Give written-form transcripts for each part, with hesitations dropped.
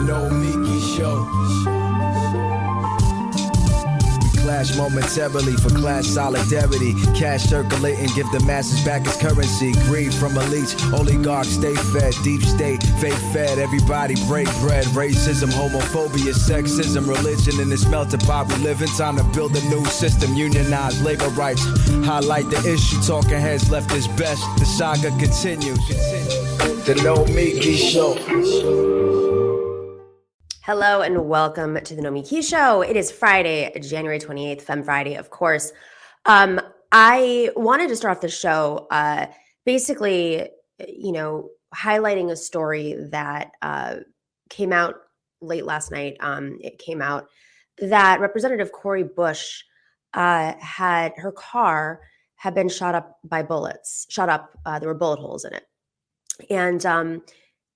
Nomiki show. We clash momentarily for class solidarity. Cash circulating, give the masses back its currency. Greed from elites, oligarchs stay fed. Deep state, fake fed. Everybody break bread. Racism, homophobia, sexism, religion in this melting pot we live in. Time to build a new system, unionize labor rights. Highlight the issue, talking heads left is best. The saga continues. The Nomiki show. Hello and welcome to the Nomiki show. It is Friday, January 28th, Femme Friday, of course. I wanted to start off the show basically, highlighting a story that came out late last night. It came out that Representative Cori Bush had her car had been shot up by bullets. There were bullet holes in it. And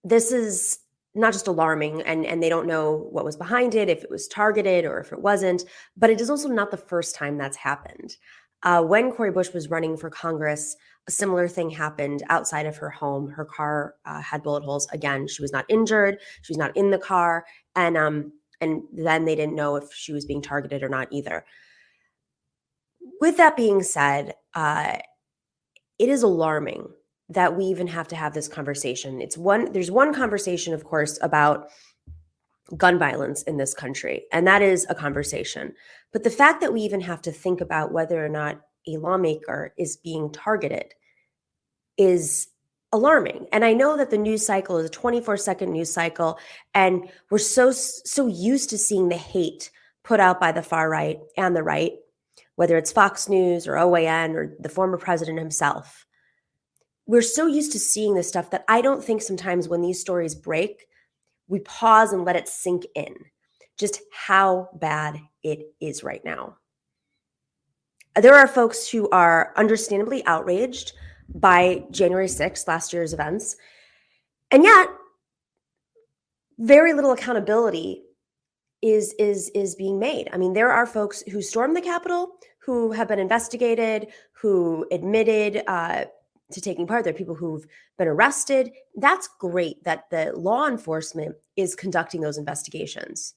this is not just alarming, and they don't know what was behind it, if it was targeted or if it wasn't, but it is also not the first time that's happened. When Cori Bush was running for Congress, a similar thing happened outside of her home. Her car had bullet holes. Again, she was not injured. She was not in the car. And then they didn't know if she was being targeted or not either. With that being said, it is alarming that we even have to have this conversation. There's one conversation, of course, about gun violence in this country, and that is a conversation. But the fact that we even have to think about whether or not a lawmaker is being targeted is alarming. And I know that the news cycle is a 24-second news cycle, and we're so used to seeing the hate put out by the far right and the right, whether it's Fox News or OAN or the former president himself. We're so used to seeing this stuff that I don't think sometimes when these stories break, we pause and let it sink in just how bad it is right now. There are folks who are understandably outraged by January 6th, last year's events, and yet very little accountability is being made. I mean, there are folks who stormed the Capitol who have been investigated, who admitted to taking part. There are people who've been arrested. That's great that the law enforcement is conducting those investigations.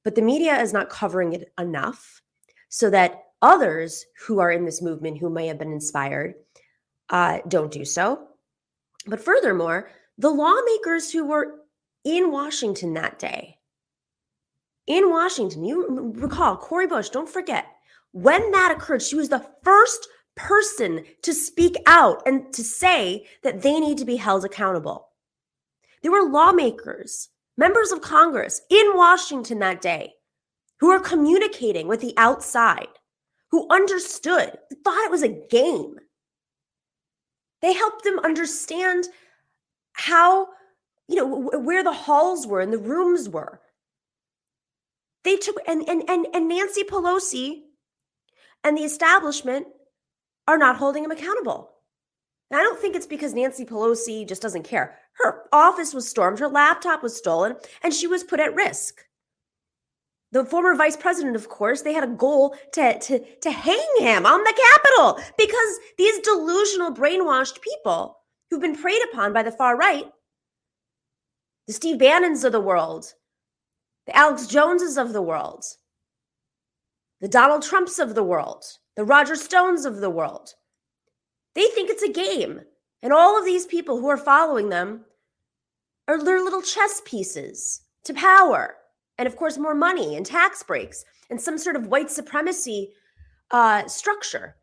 But the media is not covering it enough so that others who are in this movement who may have been inspired don't do so. But furthermore, the lawmakers who were in Washington that day, in Washington, you recall Cori Bush, don't forget, when that occurred, she was the first person to speak out and to say that they need to be held accountable. There were lawmakers, members of Congress in Washington that day who were communicating with the outside, who understood, thought it was a game. They helped them understand how, where the halls were and the rooms were. They took, and Nancy Pelosi and the establishment are not holding him accountable. And I don't think it's because Nancy Pelosi just doesn't care. Her office was stormed, her laptop was stolen, and she was put at risk. The former vice president, of course, they had a goal to hang him on the Capitol because these delusional, brainwashed people who've been preyed upon by the far right, the Steve Bannons of the world, the Alex Joneses of the world, the Donald Trumps of the world, the Roger Stones of the world. They think it's a game. And all of these people who are following them are their little chess pieces to power. And of course, more money and tax breaks and some sort of white supremacy structure.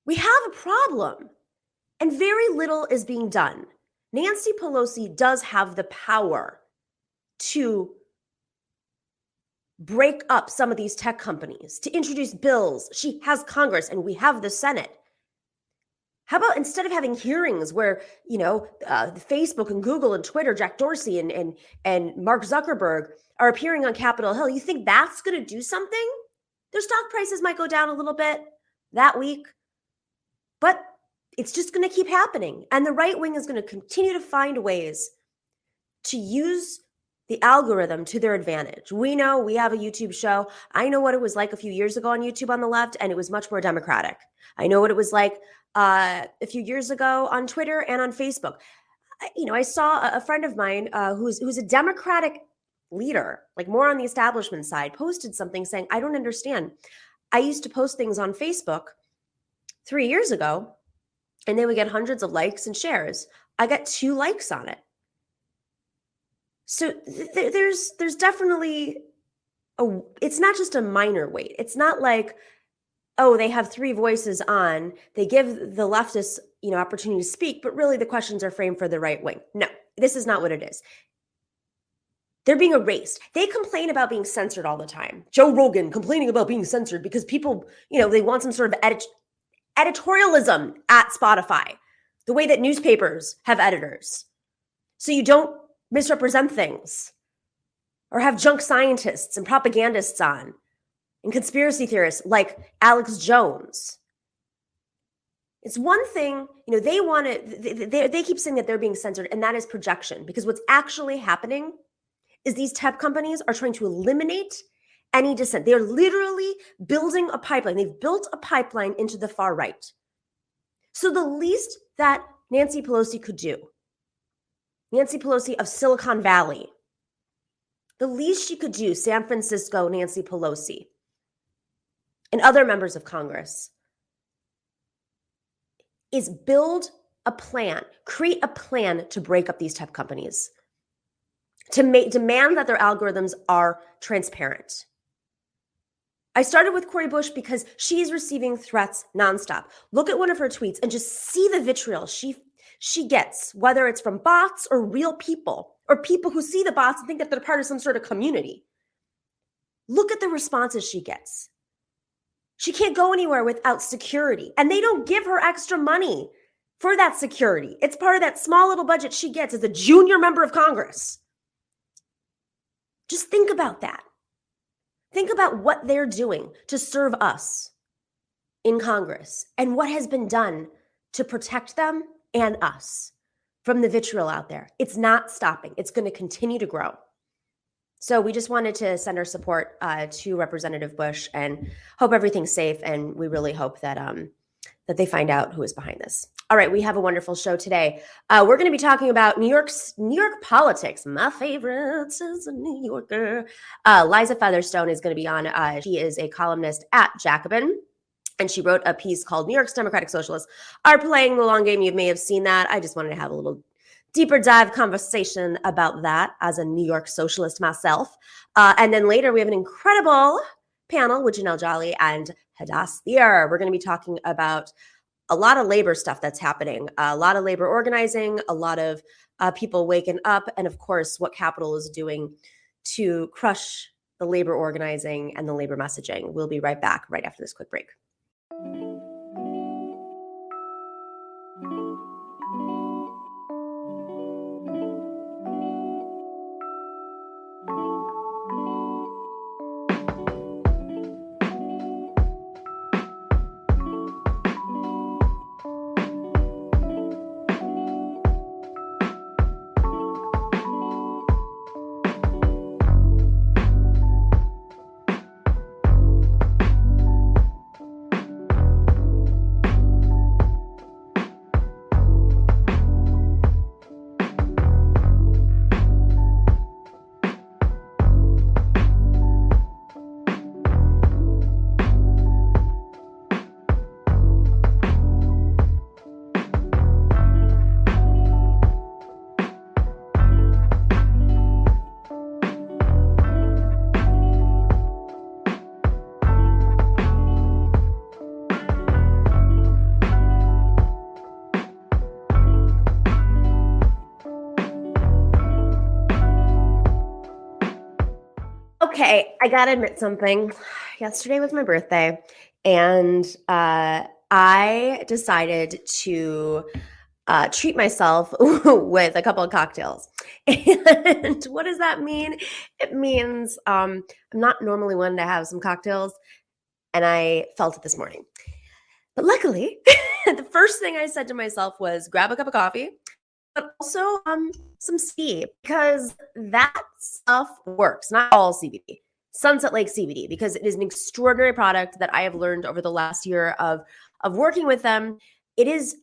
We have a problem. And very little is being done. Nancy Pelosi does have the power to break up some of these tech companies, to introduce bills. She has Congress and we have the Senate. How about instead of having hearings where, Facebook and Google and Twitter, Jack Dorsey and Mark Zuckerberg are appearing on Capitol Hill, you think that's going to do something? Their stock prices might go down a little bit that week, but it's just going to keep happening. And the right wing is going to continue to find ways to use the algorithm to their advantage. We know we have a YouTube show. I know what it was like a few years ago on YouTube on the left, and it was much more democratic. I know what it was like a few years ago on Twitter and on Facebook. I saw a friend of mine who's a Democratic leader, like more on the establishment side, posted something saying, I don't understand. I used to post things on Facebook 3 years ago, and they would get hundreds of likes and shares. I got 2 likes on it. So there's definitely it's not just a minor weight. It's not like, oh, they have 3 voices on. They give the leftists, opportunity to speak, but really the questions are framed for the right wing. No, this is not what it is. They're being erased. They complain about being censored all the time. Joe Rogan complaining about being censored because people, they want some sort of editorialism at Spotify, the way that newspapers have editors. So you don't misrepresent things or have junk scientists and propagandists on and conspiracy theorists like Alex Jones. It's one thing, they keep saying that they're being censored, and that is projection, because what's actually happening is these tech companies are trying to eliminate any dissent. They're literally building a pipeline. They've built a pipeline into the far right. So the least that Nancy Pelosi could do, Nancy Pelosi of Silicon Valley, the least she could do, San Francisco Nancy Pelosi, and other members of Congress, is build a plan, create a plan to break up these tech companies, to demand that their algorithms are transparent. I started with Cori Bush because she's receiving threats nonstop. Look at one of her tweets and just see the vitriol she gets, whether it's from bots or real people, or people who see the bots and think that they're part of some sort of community. Look at the responses she gets. She can't go anywhere without security, and they don't give her extra money for that security. It's part of that small little budget she gets as a junior member of Congress. Just think about that. Think about what they're doing to serve us in Congress and what has been done to protect them and us from the vitriol out there. It's not stopping. It's going to continue to grow. So we just wanted to send our support to Representative Bush and hope everything's safe. And we really hope that that they find out who is behind this. All right, we have a wonderful show today. We're going to be talking about New York politics. My favorite is a New Yorker. Liza Featherstone is going to be on. She is a columnist at Jacobin, and she wrote a piece called New York's Democratic Socialists Are Playing the Long Game. You may have seen that. I just wanted to have a little deeper dive conversation about that as a New York socialist myself. And then later we have an incredible panel with Janelle Jolley and Hadas Thier. We're going to be talking about a lot of labor stuff that's happening, a lot of labor organizing, a lot of people waking up, and of course, what Capital is doing to crush the labor organizing and the labor messaging. We'll be right back right after this quick break. Okay, I gotta admit something. Yesterday was my birthday, and I decided to treat myself with a couple of cocktails. And what does that mean? It means I'm not normally one to have some cocktails, and I felt it this morning. But luckily, the first thing I said to myself was grab a cup of coffee, but also some CBD, because that stuff works. Not all CBD. Sunset Lake CBD, because it is an extraordinary product that I have learned over the last year of working with them. it is,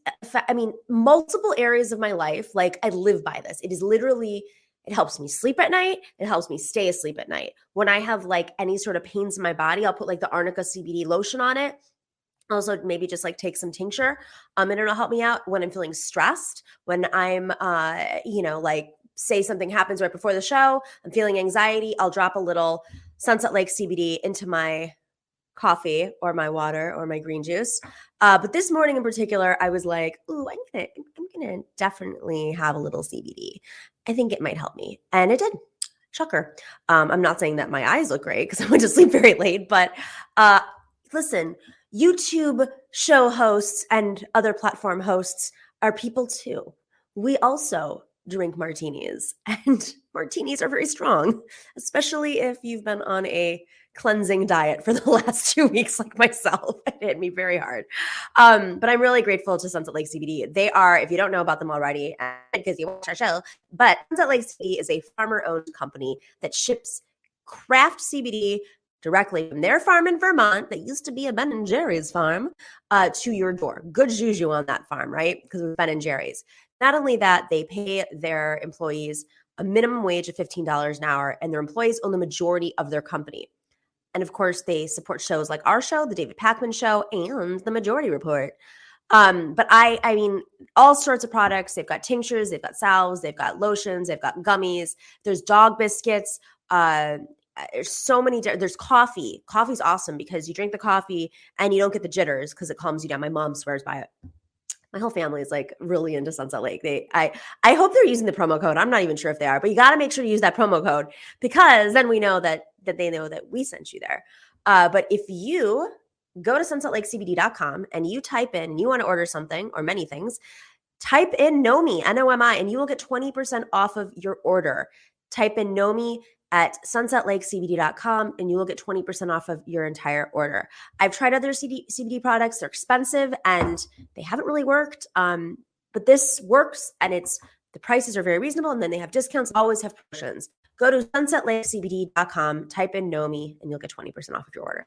I mean, multiple areas of my life, like I live by this. It is literally, it helps me sleep at night. It helps me stay asleep at night. When I have like any sort of pains in my body, I'll put like the Arnica CBD lotion on it. Also, maybe just like take some tincture. And it'll help me out when I'm feeling stressed, when I'm, like say something happens right before the show, I'm feeling anxiety, I'll drop a little Sunset Lake CBD into my coffee or my water or my green juice. But this morning in particular, I was like, ooh, I'm gonna definitely have a little CBD. I think it might help me. And it did. Shocker. I'm not saying that my eyes look great because I went to sleep very late, but listen, YouTube show hosts and other platform hosts are people too. We also drink martinis, and martinis are very strong, especially if you've been on a cleansing diet for the last 2 weeks like myself. It hit me very hard. But I'm really grateful to Sunset Lake CBD. They are, if you don't know about them already, because you watch our show, but Sunset Lake CBD is a farmer-owned company that ships craft CBD directly from their farm in Vermont that used to be a Ben & Jerry's farm to your door. Good juju on that farm, right? Because it was Ben & Jerry's. Not only that, they pay their employees a minimum wage of $15 an hour, and their employees own the majority of their company. And of course, they support shows like our show, The David Pakman Show, and The Majority Report. But I mean, all sorts of products. They've got tinctures, they've got salves, they've got lotions, they've got gummies. There's dog biscuits. There's so many. There's coffee. Coffee's awesome because you drink the coffee and you don't get the jitters because it calms you down. My mom swears by it. My whole family is like really into Sunset Lake. I hope they're using the promo code. I'm not even sure if they are, but you got to make sure to use that promo code because then we know that they know that we sent you there. But if you go to sunsetlakecbd.com and you type in and you want to order something or many things, type in Nomi, Nomi, and you will get 20% off of your order. Type in Nomi at sunsetlakecbd.com and you will get 20% off of your entire order. I've tried other CBD products. They're expensive and they haven't really worked. But this works and the prices are very reasonable. And then they have discounts, always have promotions. Go to sunsetlakecbd.com, type in Nomi, and you'll get 20% off of your order.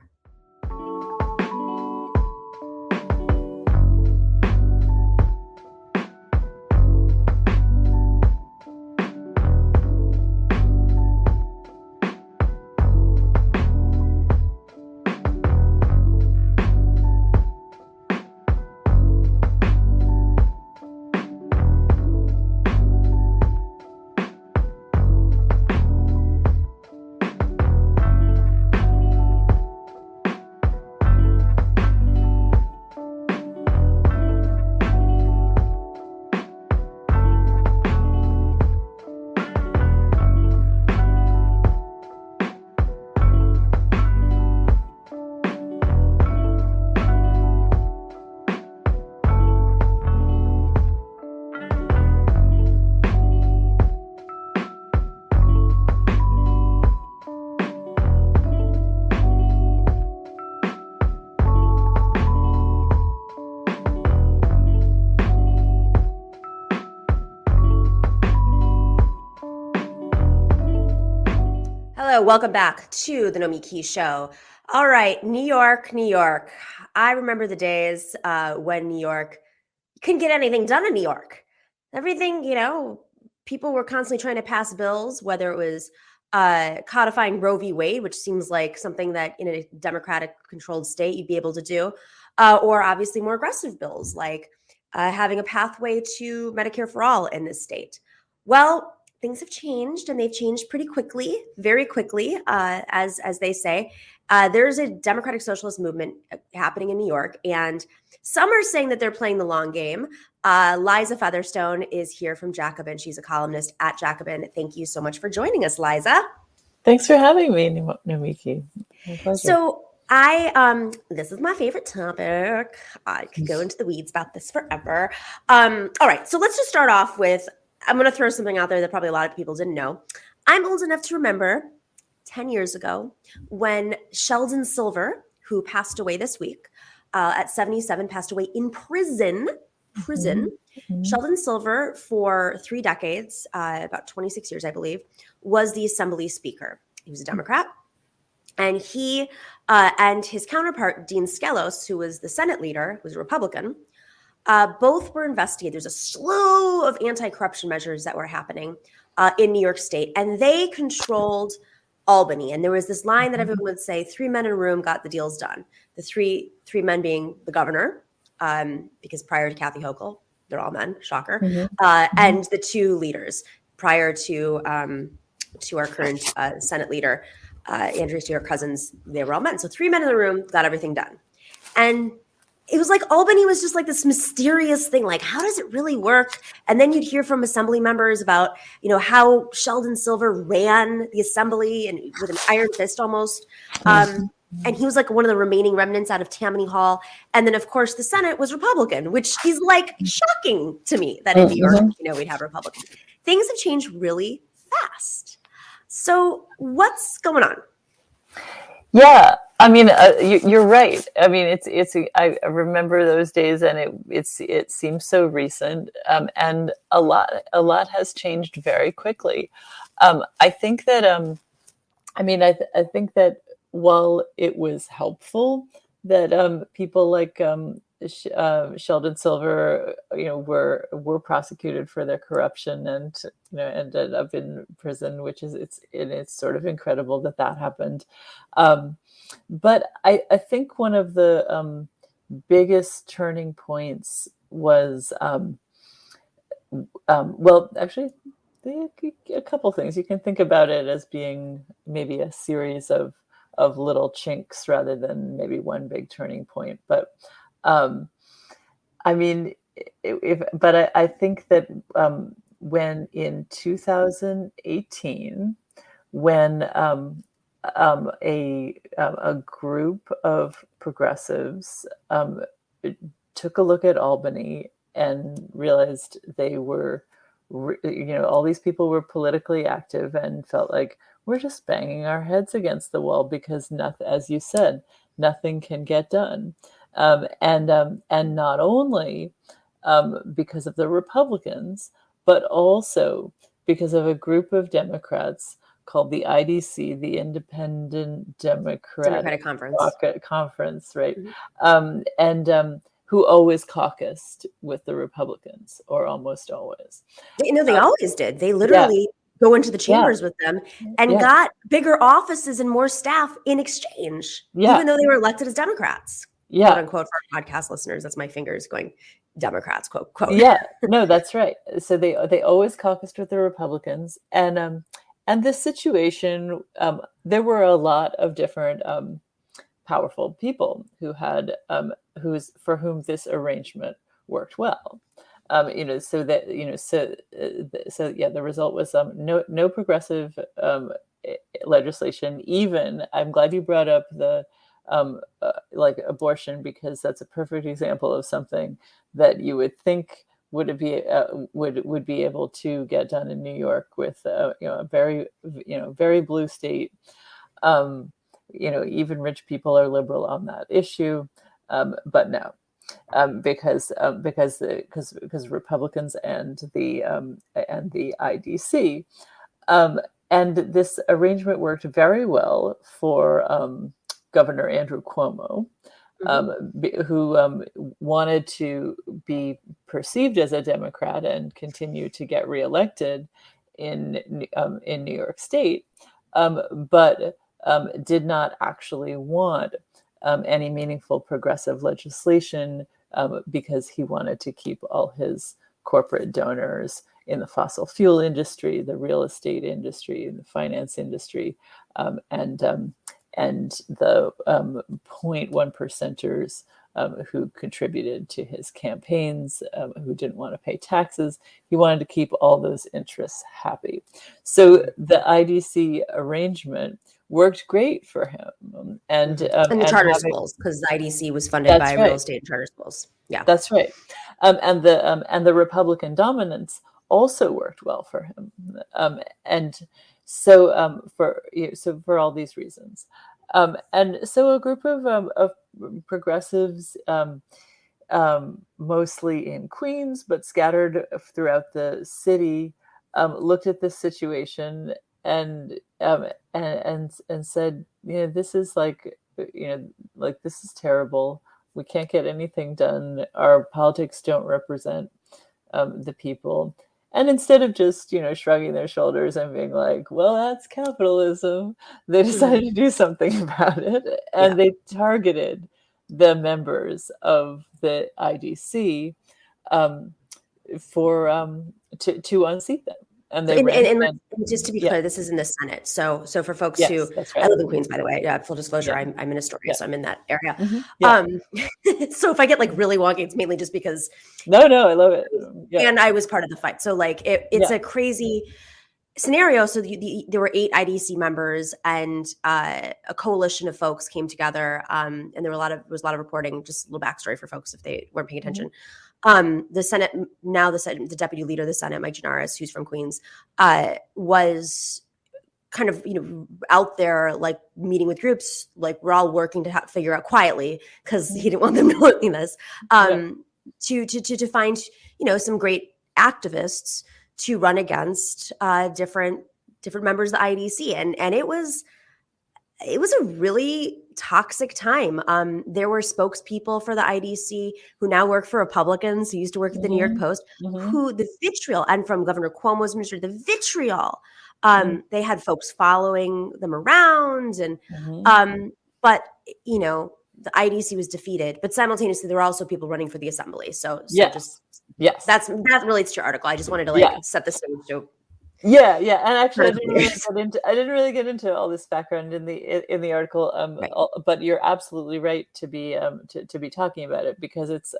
Hello, welcome back to the Nomiki Show. All right, New York, New York. I remember the days when New York, you couldn't get anything done in New York. Everything, people were constantly trying to pass bills, whether it was codifying Roe v. Wade, which seems like something that in a Democratic-controlled state you'd be able to do, or obviously more aggressive bills like having a pathway to Medicare for all in this state. Well, things have changed, and they've changed pretty quickly, very quickly, as they say. There's a democratic socialist movement happening in New York, and some are saying that they're playing the long game. Liza Featherstone is here from Jacobin. She's a columnist at Jacobin. Thank you so much for joining us, Liza. Thanks for having me, Nomiki. My pleasure. So this is my favorite topic. I could go into the weeds about this forever. All right, so let's just start off with, I'm going to throw something out there that probably a lot of people didn't know. I'm old enough to remember 10 years ago when Sheldon Silver, who passed away this week at 77, passed away in prison. Mm-hmm. Sheldon Silver, for 3 decades, about 26 years, I believe, was the Assembly Speaker. He was a Democrat. And he and his counterpart, Dean Skelos, who was the Senate leader, was a Republican, Both were investigated. There's a slew of anti-corruption measures that were happening in New York State, and they controlled Albany. And there was this line that everyone would say, 3 men in a room got the deals done. The three men being the governor, because prior to Kathy Hochul, they're all men, shocker, and the 2 leaders prior to our current Senate leader, Andrea Stewart Cousins. They were all men. So 3 men in the room got everything done. And it was like Albany was just like this mysterious thing. Like, how does it really work? And then you'd hear from assembly members about, how Sheldon Silver ran the assembly and with an iron fist almost. And he was like one of the remaining remnants out of Tammany Hall. And then, of course, the Senate was Republican, which is like shocking to me that in New York, we'd have Republicans. Things have changed really fast. So what's going on? Yeah, I mean, you're right. I mean, I remember those days, and it seems so recent, and a lot has changed very quickly. I think that I think that while it was helpful that people like Sheldon Silver, were prosecuted for their corruption and ended up in prison, which is it's sort of incredible that happened. But I think one of the biggest turning points was well, actually, a couple things. You can think about it as being maybe a series of little chinks rather than maybe one big turning point. But I mean, I think that when in 2018, when a group of progressives took a look at Albany and realized they were, all these people were politically active and felt like we're just banging our heads against the wall because nothing, as you said, nothing can get done. And not only because of the Republicans, but also because of a group of Democrats called the IDC, the Independent Democratic Conference, right? And who always caucused with the Republicans, or almost always. They always did. They literally go into the chambers with them and got bigger offices and more staff in exchange, even though they were elected as Democrats. Quote unquote, for our podcast listeners, that's my fingers going Democrats, quote. Yeah, no, that's right. So they always caucused with the Republicans, and this situation, there were a lot of different powerful people who had for whom this arrangement worked well. So that the result was no progressive legislation. Even, I'm glad you brought up the like abortion, because that's a perfect example of something that you would think would be able to get done in New York with a very blue state. Even rich people are liberal on that issue, but no. Because Republicans and the IDC, and this arrangement worked very well for Governor Andrew Cuomo, who wanted to be perceived as a Democrat and continue to get reelected in New York State, but did not actually want any meaningful progressive legislation, because he wanted to keep all his corporate donors in the fossil fuel industry, the real estate industry, and the finance industry, and the 0.1 percenters who contributed to his campaigns, who didn't want to pay taxes. He wanted to keep all those interests happy. So the IDC arrangement worked great for him, and the charter schools, because the IDC was funded by real estate and charter schools. Yeah, that's right. And the Republican dominance also worked well for him, and so for all these reasons, and so a group of progressives, mostly in Queens but scattered throughout the city, looked at this situation and said, this is this is terrible. We can't get anything done. Our politics don't represent the people. And instead of just, shrugging their shoulders and being like, well, that's capitalism, they decided to do something about it. And they targeted the members of the IDC to unseat them. And they and just to be clear, this is in the Senate. So for folks who, that's right. I live in Queens, by the way. Full disclosure, I'm in Astoria, so I'm in that area. So if I get like really wonky, it's mainly just because no, I love it. And I was part of the fight. So like it's a crazy scenario. So there were 8 IDC members, and a coalition of folks came together. And there was a lot of reporting. Just a little backstory for folks if they weren't paying attention. The Senate, the deputy leader of the Senate, Mike Gianaris, who's from Queens, was kind of, out there, like meeting with groups, like we're all working to figure out quietly, because he didn't want them knowing this, to find, some great activists to run against different members of the IDC. And it was a really toxic time. There were spokespeople for the IDC who now work for Republicans, who used to work at the New York Post, who the vitriol, and from Governor Cuomo's ministry, the vitriol, they had folks following them around. And, but, the IDC was defeated, but simultaneously there were also people running for the assembly. So that relates to your article. I just wanted to set the stage. So and actually I didn't really get into all this background in the article, but you're absolutely right to be talking about it, because it's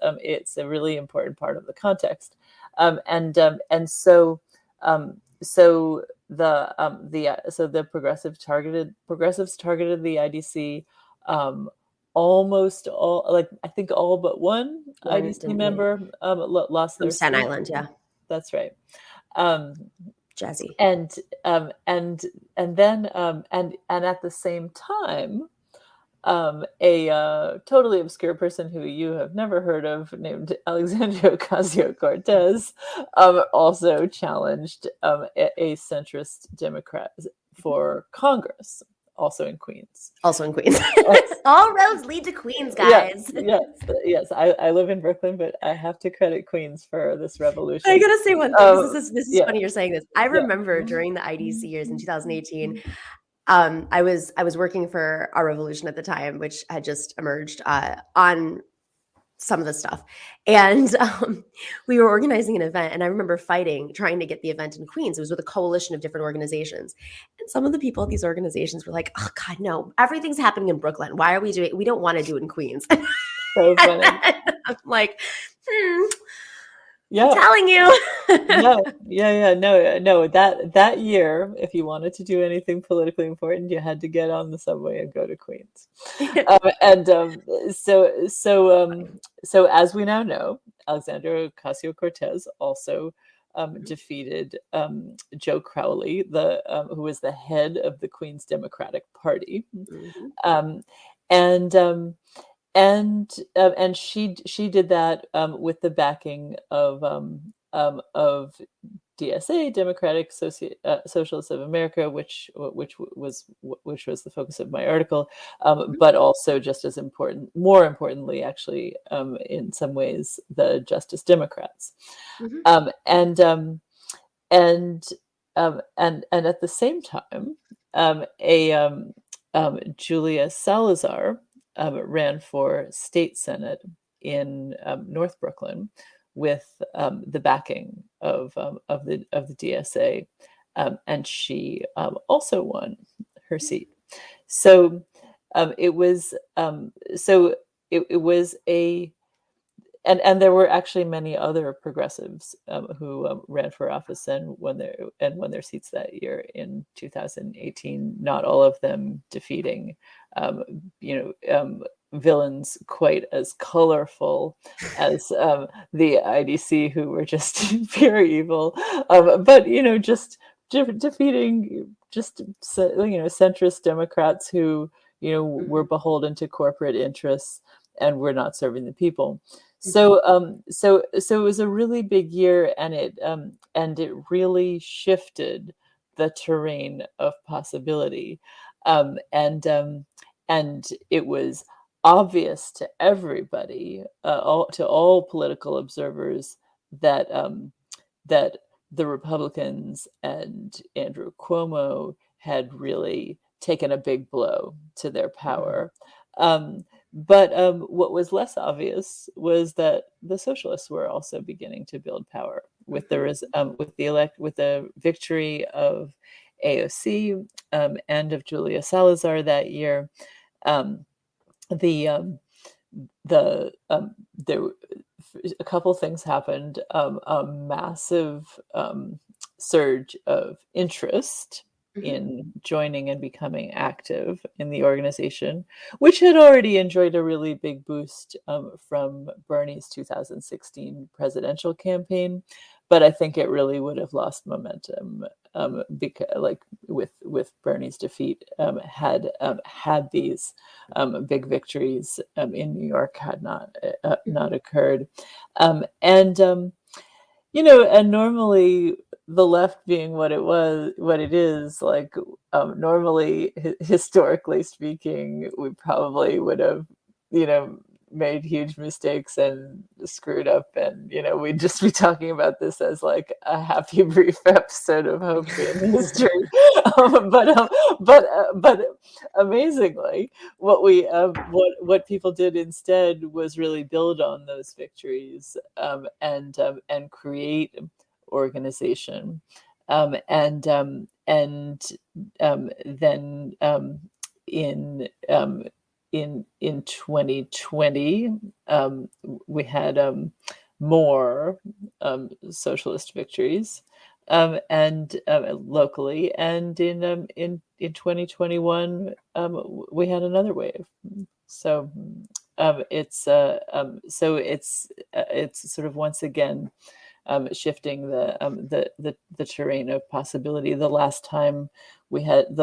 a really important part of the context, and so the progressives targeted the IDC. Almost all, like I think all but one IDC member lost their Staten Island. That's right. Jazzy. And then at the same time, a totally obscure person who you have never heard of, named Alexandra OcasioCortez, also challenged a centrist Democrat for Congress, also in Queens. All roads lead to Queens, guys. Yes. I live in Brooklyn, but I have to credit Queens for this revolution. I gotta say one thing. This is funny you're saying this. I remember during the IDC years in 2018, I was working for Our Revolution at the time, which had just emerged on some of the stuff. And we were organizing an event, and I remember trying to get the event in Queens. It was with a coalition of different organizations. And some of the people at these organizations were like, oh God, no, everything's happening in Brooklyn. Why are we don't want to do it in Queens. So funny. I'm like, I'm telling you. No. That year, if you wanted to do anything politically important, you had to get on the subway and go to Queens. So as we now know, Alexandra OcasioCortez also defeated Joe Crowley, who was the head of the Queens Democratic Party, and she did that with the backing of DSA, Democratic Socialists of America, which was the focus of my article, but also just as more importantly, actually, in some ways, the Justice Democrats, and at the same time, Julia Salazar ran for state senate in North Brooklyn with the backing of the DSA, and she also won her seat. So it was and there were actually many other progressives who ran for office and won their seats that year in 2018. Not all of them defeating villains quite as colorful as the IDC, who were just pure evil, but just defeating centrist Democrats who were beholden to corporate interests and were not serving the people. So it was a really big year, and it really shifted the terrain of possibility, and it was obvious to everybody, to all political observers, that that the Republicans and Andrew Cuomo had really taken a big blow to their power. But what was less obvious was that the socialists were also beginning to build power with the victory of AOC and of Julia Salazar that year. The there a couple things happened. A massive surge of interest in joining and becoming active in the organization, which had already enjoyed a really big boost from Bernie's 2016 presidential campaign. But I think it really would have lost momentum because, like, with Bernie's defeat, had these big victories in New York had not occurred, and normally the left being what it is, like, normally, historically speaking, we probably would have, made huge mistakes and screwed up, and we'd just be talking about this as like a happy brief episode of hope in history. But amazingly, what people did instead was really build on those victories, and create organization, and then in 2020, we had more socialist victories, and locally, and in 2021, we had another wave. So it's sort of once again shifting the terrain of possibility. The last time we had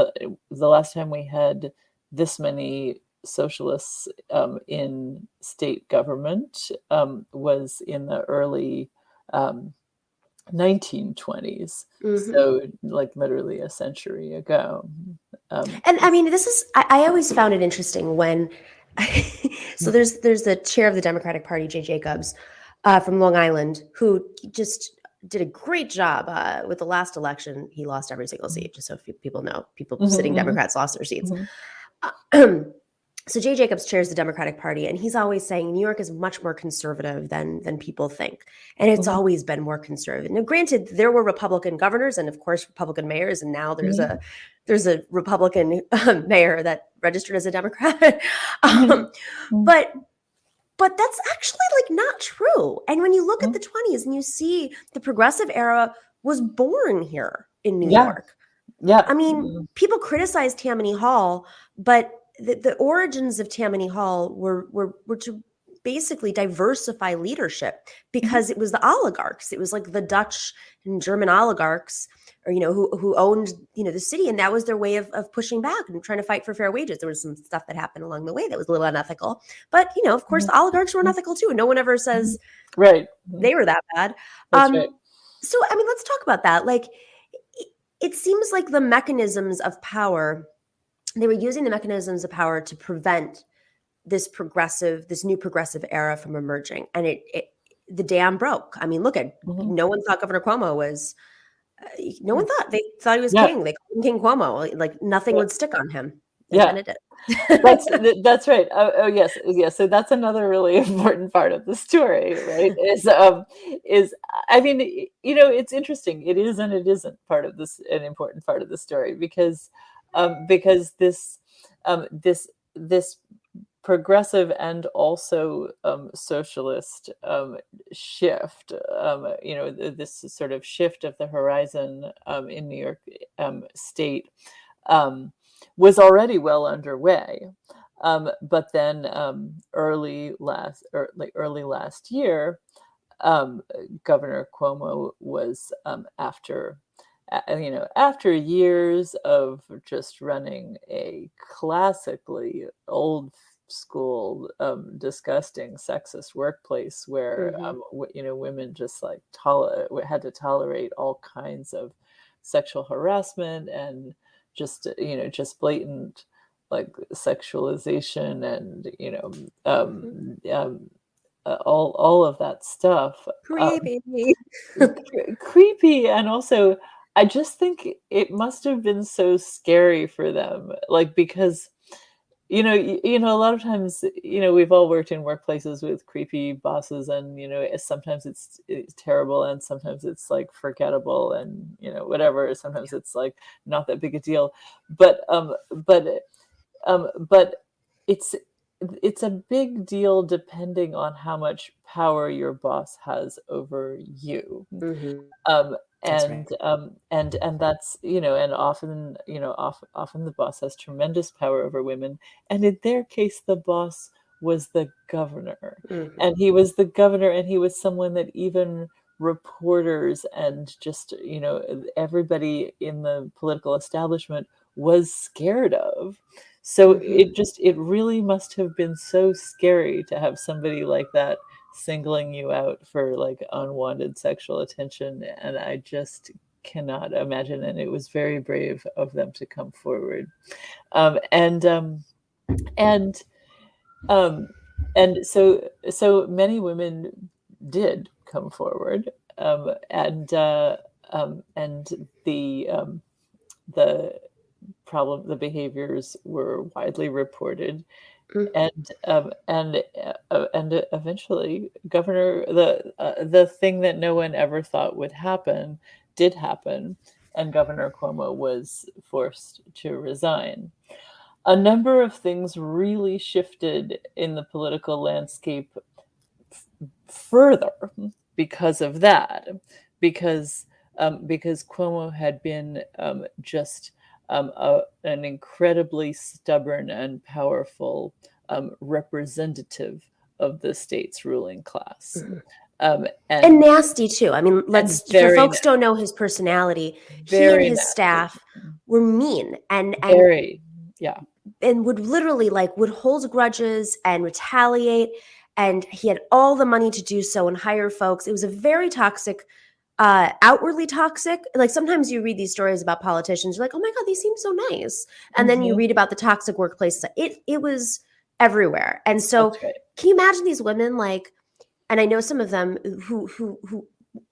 this many socialists in state government was in the early 1920s, so like literally a century ago. And I mean, I always found it interesting when so there's the chair of the Democratic Party, Jay Jacobs, from Long Island, who just did a great job with the last election. He lost every single seat, just so people know. Sitting Democrats lost their seats. So Jay Jacobs chairs the Democratic Party, and he's always saying New York is much more conservative than people think. And it's always been more conservative. Now, granted, there were Republican governors and, of course, Republican mayors, and now there's a Republican mayor that registered as a Democrat. But that's actually like not true. And when you look at the 20s and you see the progressive era was born here in New York. Yeah. I mean, people criticize Tammany Hall, but the origins of Tammany Hall were to basically diversify leadership, because it was the oligarchs. It was like the Dutch and German oligarchs, or who owned the city, and that was their way of pushing back and trying to fight for fair wages. There was some stuff that happened along the way that was a little unethical, but of course the oligarchs were unethical too. No one ever says they were that bad. That's right. So I mean, let's talk about that. Like, it seems like the mechanisms of power, they were using the mechanisms of power to prevent this new progressive era from emerging. And the dam broke. I mean, look at, no one thought Governor Cuomo was, no one thought, they thought he was king. They called him King Cuomo. Like nothing would stick on him. And then it did. That's right. Oh yes. So that's another really important part of the story, right? Is I mean, it's interesting. It is and it isn't part of this, an important part of the story, because this progressive and also socialist shift, this sort of shift of the horizon in New York State was already well underway. But then early last year, Governor Cuomo was after years of just running a classically old school, disgusting sexist workplace where women just like had to tolerate all kinds of sexual harassment and just blatant like sexualization and all of that stuff. Creepy. Creepy, and also I just think it must have been so scary for them, like because a lot of times, we've all worked in workplaces with creepy bosses, and sometimes it's terrible, and sometimes it's like forgettable, and whatever. Sometimes it's like not that big a deal, but it's a big deal depending on how much power your boss has over you. Mhm. Um, That's and right. and that's and often often the boss has tremendous power over women, and in their case the boss was the governor, Mhm. and he was the governor, and he was someone that even reporters and just everybody in the political establishment was scared of. So Mhm. it really must have been so scary to have somebody like that singling you out for like unwanted sexual attention, and I just cannot imagine. And it was very brave of them to come forward, and um, and so many women did come forward, and the the behaviors were widely reported, Mhm. and eventually the thing that no one ever thought would happen did happen, and Governor Cuomo was forced to resign. A number of things really shifted in the political landscape further because of that, because because Cuomo had been just an incredibly stubborn and powerful representative of the state's ruling class, Mhm. um, And and nasty too. I mean, and let's for very folks don't know his personality, he and very his nasty, staff were mean very yeah, and would literally would hold grudges and retaliate, and he had all the money to do so and hire folks. It was a very toxic, outwardly toxic. Like sometimes you read these stories about politicians, you're like, oh my god, these seem so nice, and then you mhm, read about the toxic workplaces. It was everywhere. And so that's right, can you imagine these women, like, and I know some of them who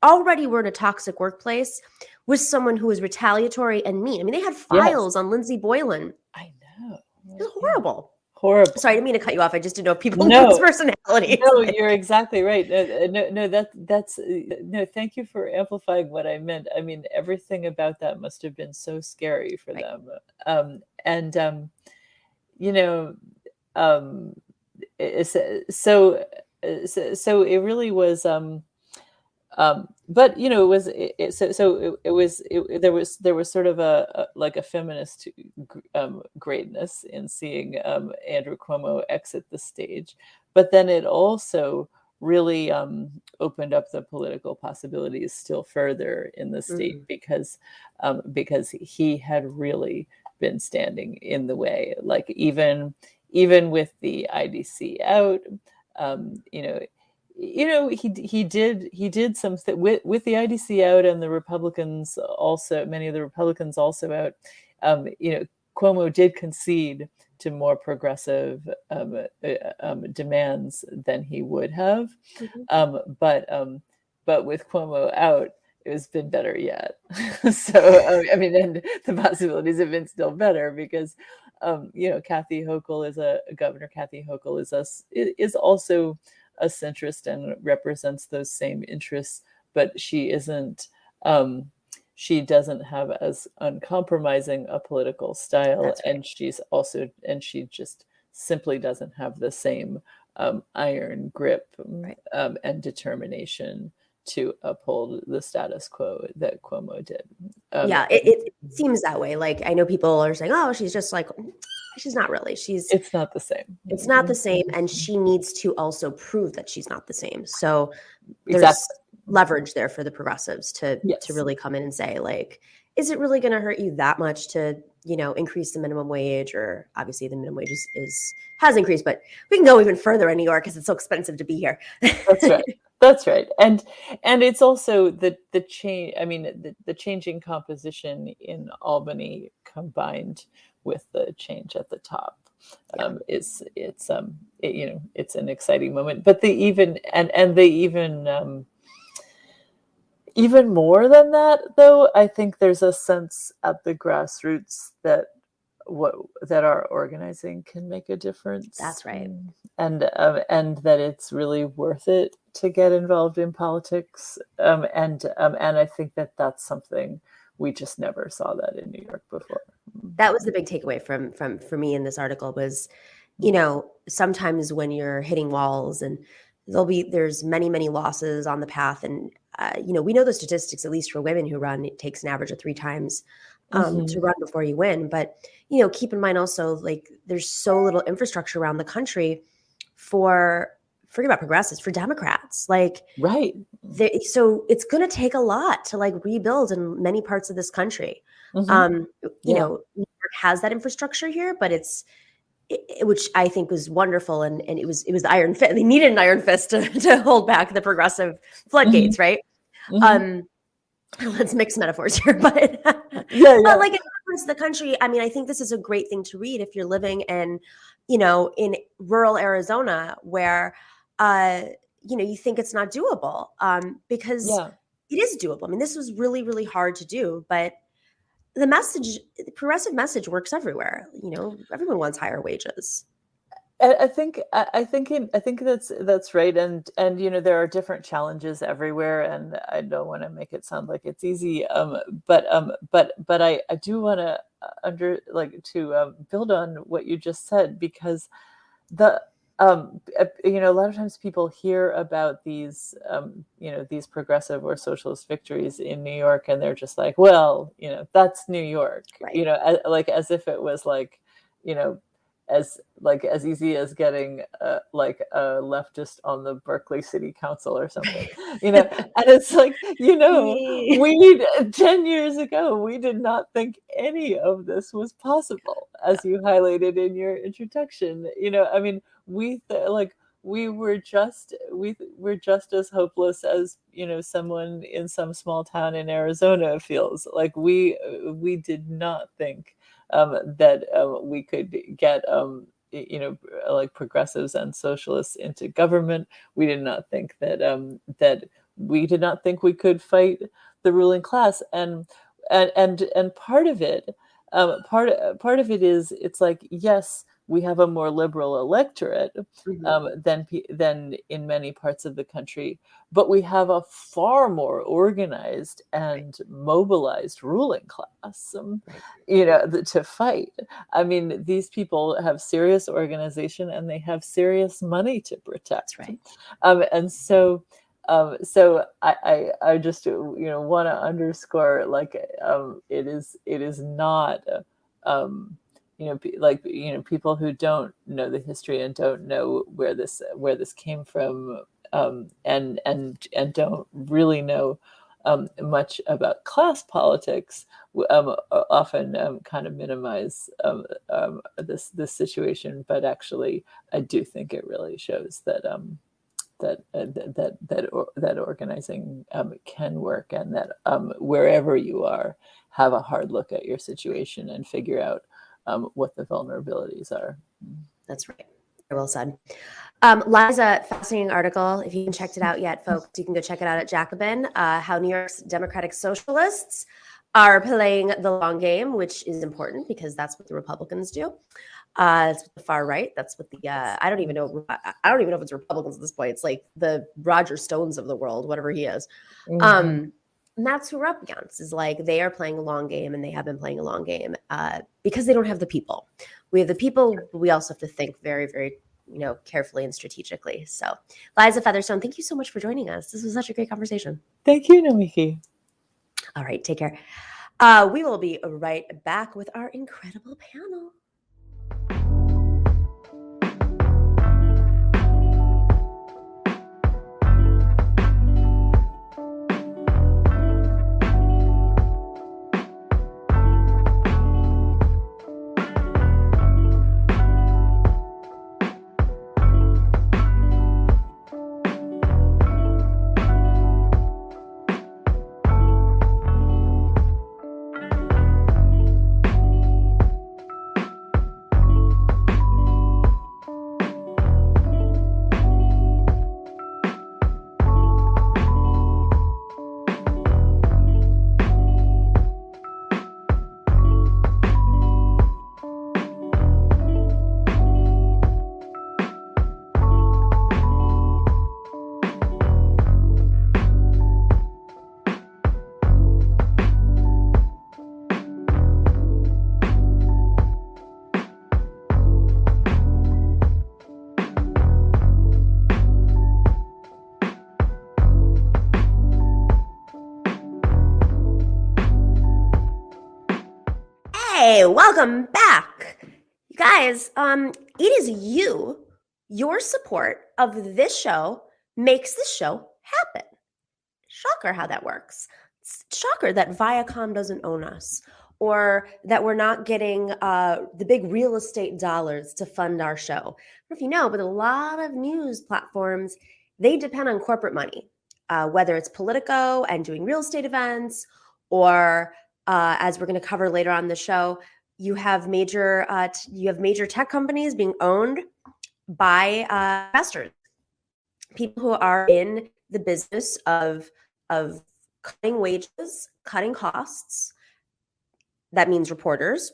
already were in a toxic workplace with someone who was retaliatory and mean. I mean, they had yes, files on Lindsey Boylan. I know, It's yeah, horrible. Sorry, I horrible. didn't mean to cut you off. I just didn't know if people knew his No, personality. no, you're exactly right. No, that's no. Thank you for amplifying what I meant. I mean, everything about that must have been so scary for Right. them. And you know, um, it's, so it really was. But it was there was sort of like a feminist greatness in seeing Andrew Cuomo exit the stage, but then it also really opened up the political possibilities still further in the state, Mhm. because he had really been standing in the way, like even with the IDC out, um, you know he did something with the IDC out, and the Republicans also, many of the Republicans also out. Cuomo did concede to more progressive demands than he would have, Mhm. but with Cuomo out, it's been better yet. So I mean, and the possibilities have been still better because Kathy Hochul is a governor. Kathy Hochul is also a centrist and represents those same interests, but she doesn't have as uncompromising a political style, That's right. and she just simply doesn't have the same iron grip Right. and determination to uphold the status quo that Cuomo did. Um, Yeah, and it seems that way. Like I know people are saying, "Oh, she's just like," she's not really. it's not the same. It's not the same, and she needs to also prove that she's not the same. So there's Exactly. leverage there for the progressives to Yes. really come in and say, like, is it really going to hurt you that much to, increase the minimum wage? Or obviously the minimum wage has increased, but we can go even further in New York because it's so expensive to be here. That's right. That's right. And it's also the change. I mean, the changing composition in Albany combined with the change at the top it's an exciting moment. But even more than that, though, I think there's a sense at the grassroots that our organizing can make a difference. That's right. And that it's really worth it to get involved in politics. And I think that that's something we just never saw that in New York before. That was the big takeaway for me in this article was, sometimes when you're hitting walls and there's many losses on the path, and we know the statistics, at least for women who run, it takes an average of 3 times to run before you win. But keep in mind also, like, there's so little infrastructure around the country forget about progressives, for Democrats, like, right. So it's going to take a lot to like rebuild in many parts of this country. You know, New York has that infrastructure here, but which I think was wonderful, and it was the iron fist. They needed an iron fist to hold back the progressive floodgates, right? Let's mix metaphors here, but but like in parts of the country, I mean, I think this is a great thing to read if you're living in, in rural Arizona where, you think it's not doable, because it is doable. I mean, this was really, really hard to do, but the progressive message works everywhere. Everyone wants higher wages. I think that's right, and there are different challenges everywhere, and I don't want to make it sound like it's easy, but I do want to build on what you just said, because a lot of times people hear about these these progressive or socialist victories in New York, and they're just like, well, that's New York, right. As if it was as easy as getting a leftist on the Berkeley City Council or something, and it's like, we 10 years ago, we did not think any of this was possible, as you highlighted in your introduction. I mean, we're just as hopeless as someone in some small town in Arizona feels. Like we did not think that we could get progressives and socialists into government. We did not think that we could fight the ruling class, and part of it is, it's like, yes, we have a more liberal electorate than in many parts of the country, but we have a far more organized and mobilized ruling class, to fight. I mean, these people have serious organization, and they have serious money to protect. That's right. And so I just want to underscore, it is not people who don't know the history and don't know where this came from, and don't really know much about class politics, often kind of minimize this situation. But actually, I do think it really shows that that organizing can work, and that wherever you are, have a hard look at your situation and figure out what the vulnerabilities are. That's right. Very well said. Liza, fascinating article. If you haven't checked it out yet, folks, you can go check it out at Jacobin, how New York's Democratic Socialists are playing the long game, which is important because that's what the Republicans do. It's what the far right. That's what the I don't even know if it's Republicans at this point. It's like the Roger Stones of the world, whatever he is. And that's who we're up against, is like, they are playing a long game, and they have been playing a long game because they don't have the people. We have the people, but we also have to think very, very, carefully and strategically. So, Liza Featherstone, thank you so much for joining us. This was such a great conversation. Thank you, Nomiki. All right, take care. We will be right back with our incredible panel. Hey, welcome back. You guys, it is your support of this show makes this show happen. Shocker how that works. It's shocker that Viacom doesn't own us, or that we're not getting the big real estate dollars to fund our show. I don't know if you know, but a lot of news platforms, they depend on corporate money, whether it's Politico and doing real estate events, or as we're going to cover later on the show, you have major tech companies being owned by investors, people who are in the business of cutting wages, cutting costs. That means reporters,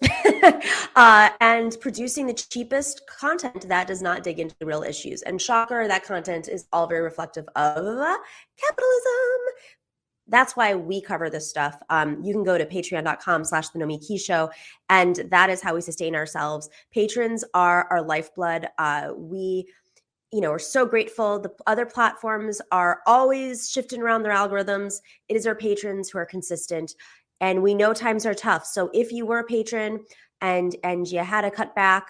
and producing the cheapest content that does not dig into the real issues. And shocker, that content is all very reflective of capitalism. That's why we cover this stuff. You can go to patreon.com/the Nomiki Show, and that is how we sustain ourselves. Patrons are our lifeblood. We are so grateful. The other platforms are always shifting around their algorithms. It is our patrons who are consistent, and we know times are tough. So if you were a patron and you had to cut back,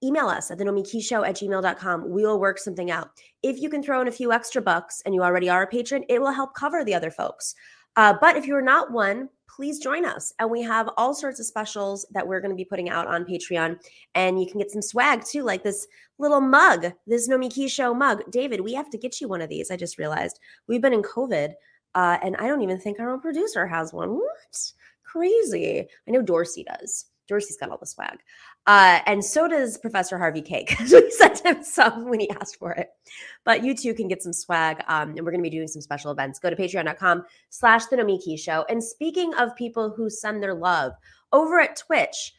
email us at thenomikishow@gmail.com. We will work something out. If you can throw in a few extra bucks and you already are a patron, it will help cover the other folks. But if you're not one, please join us. And we have all sorts of specials that we're going to be putting out on Patreon. And you can get some swag too, like this little mug, this Nomiki Show mug. David, we have to get you one of these. I just realized we've been in COVID, and I don't even think our own producer has one. What? Crazy. I know Dorsey does. Dorsey's got all the swag. And so does Professor Harvey Cake. We sent him some when he asked for it. But you too can get some swag. And we're going to be doing some special events. Go to patreon.com/the Nomiki Show. And speaking of people who send their love, over at Twitch,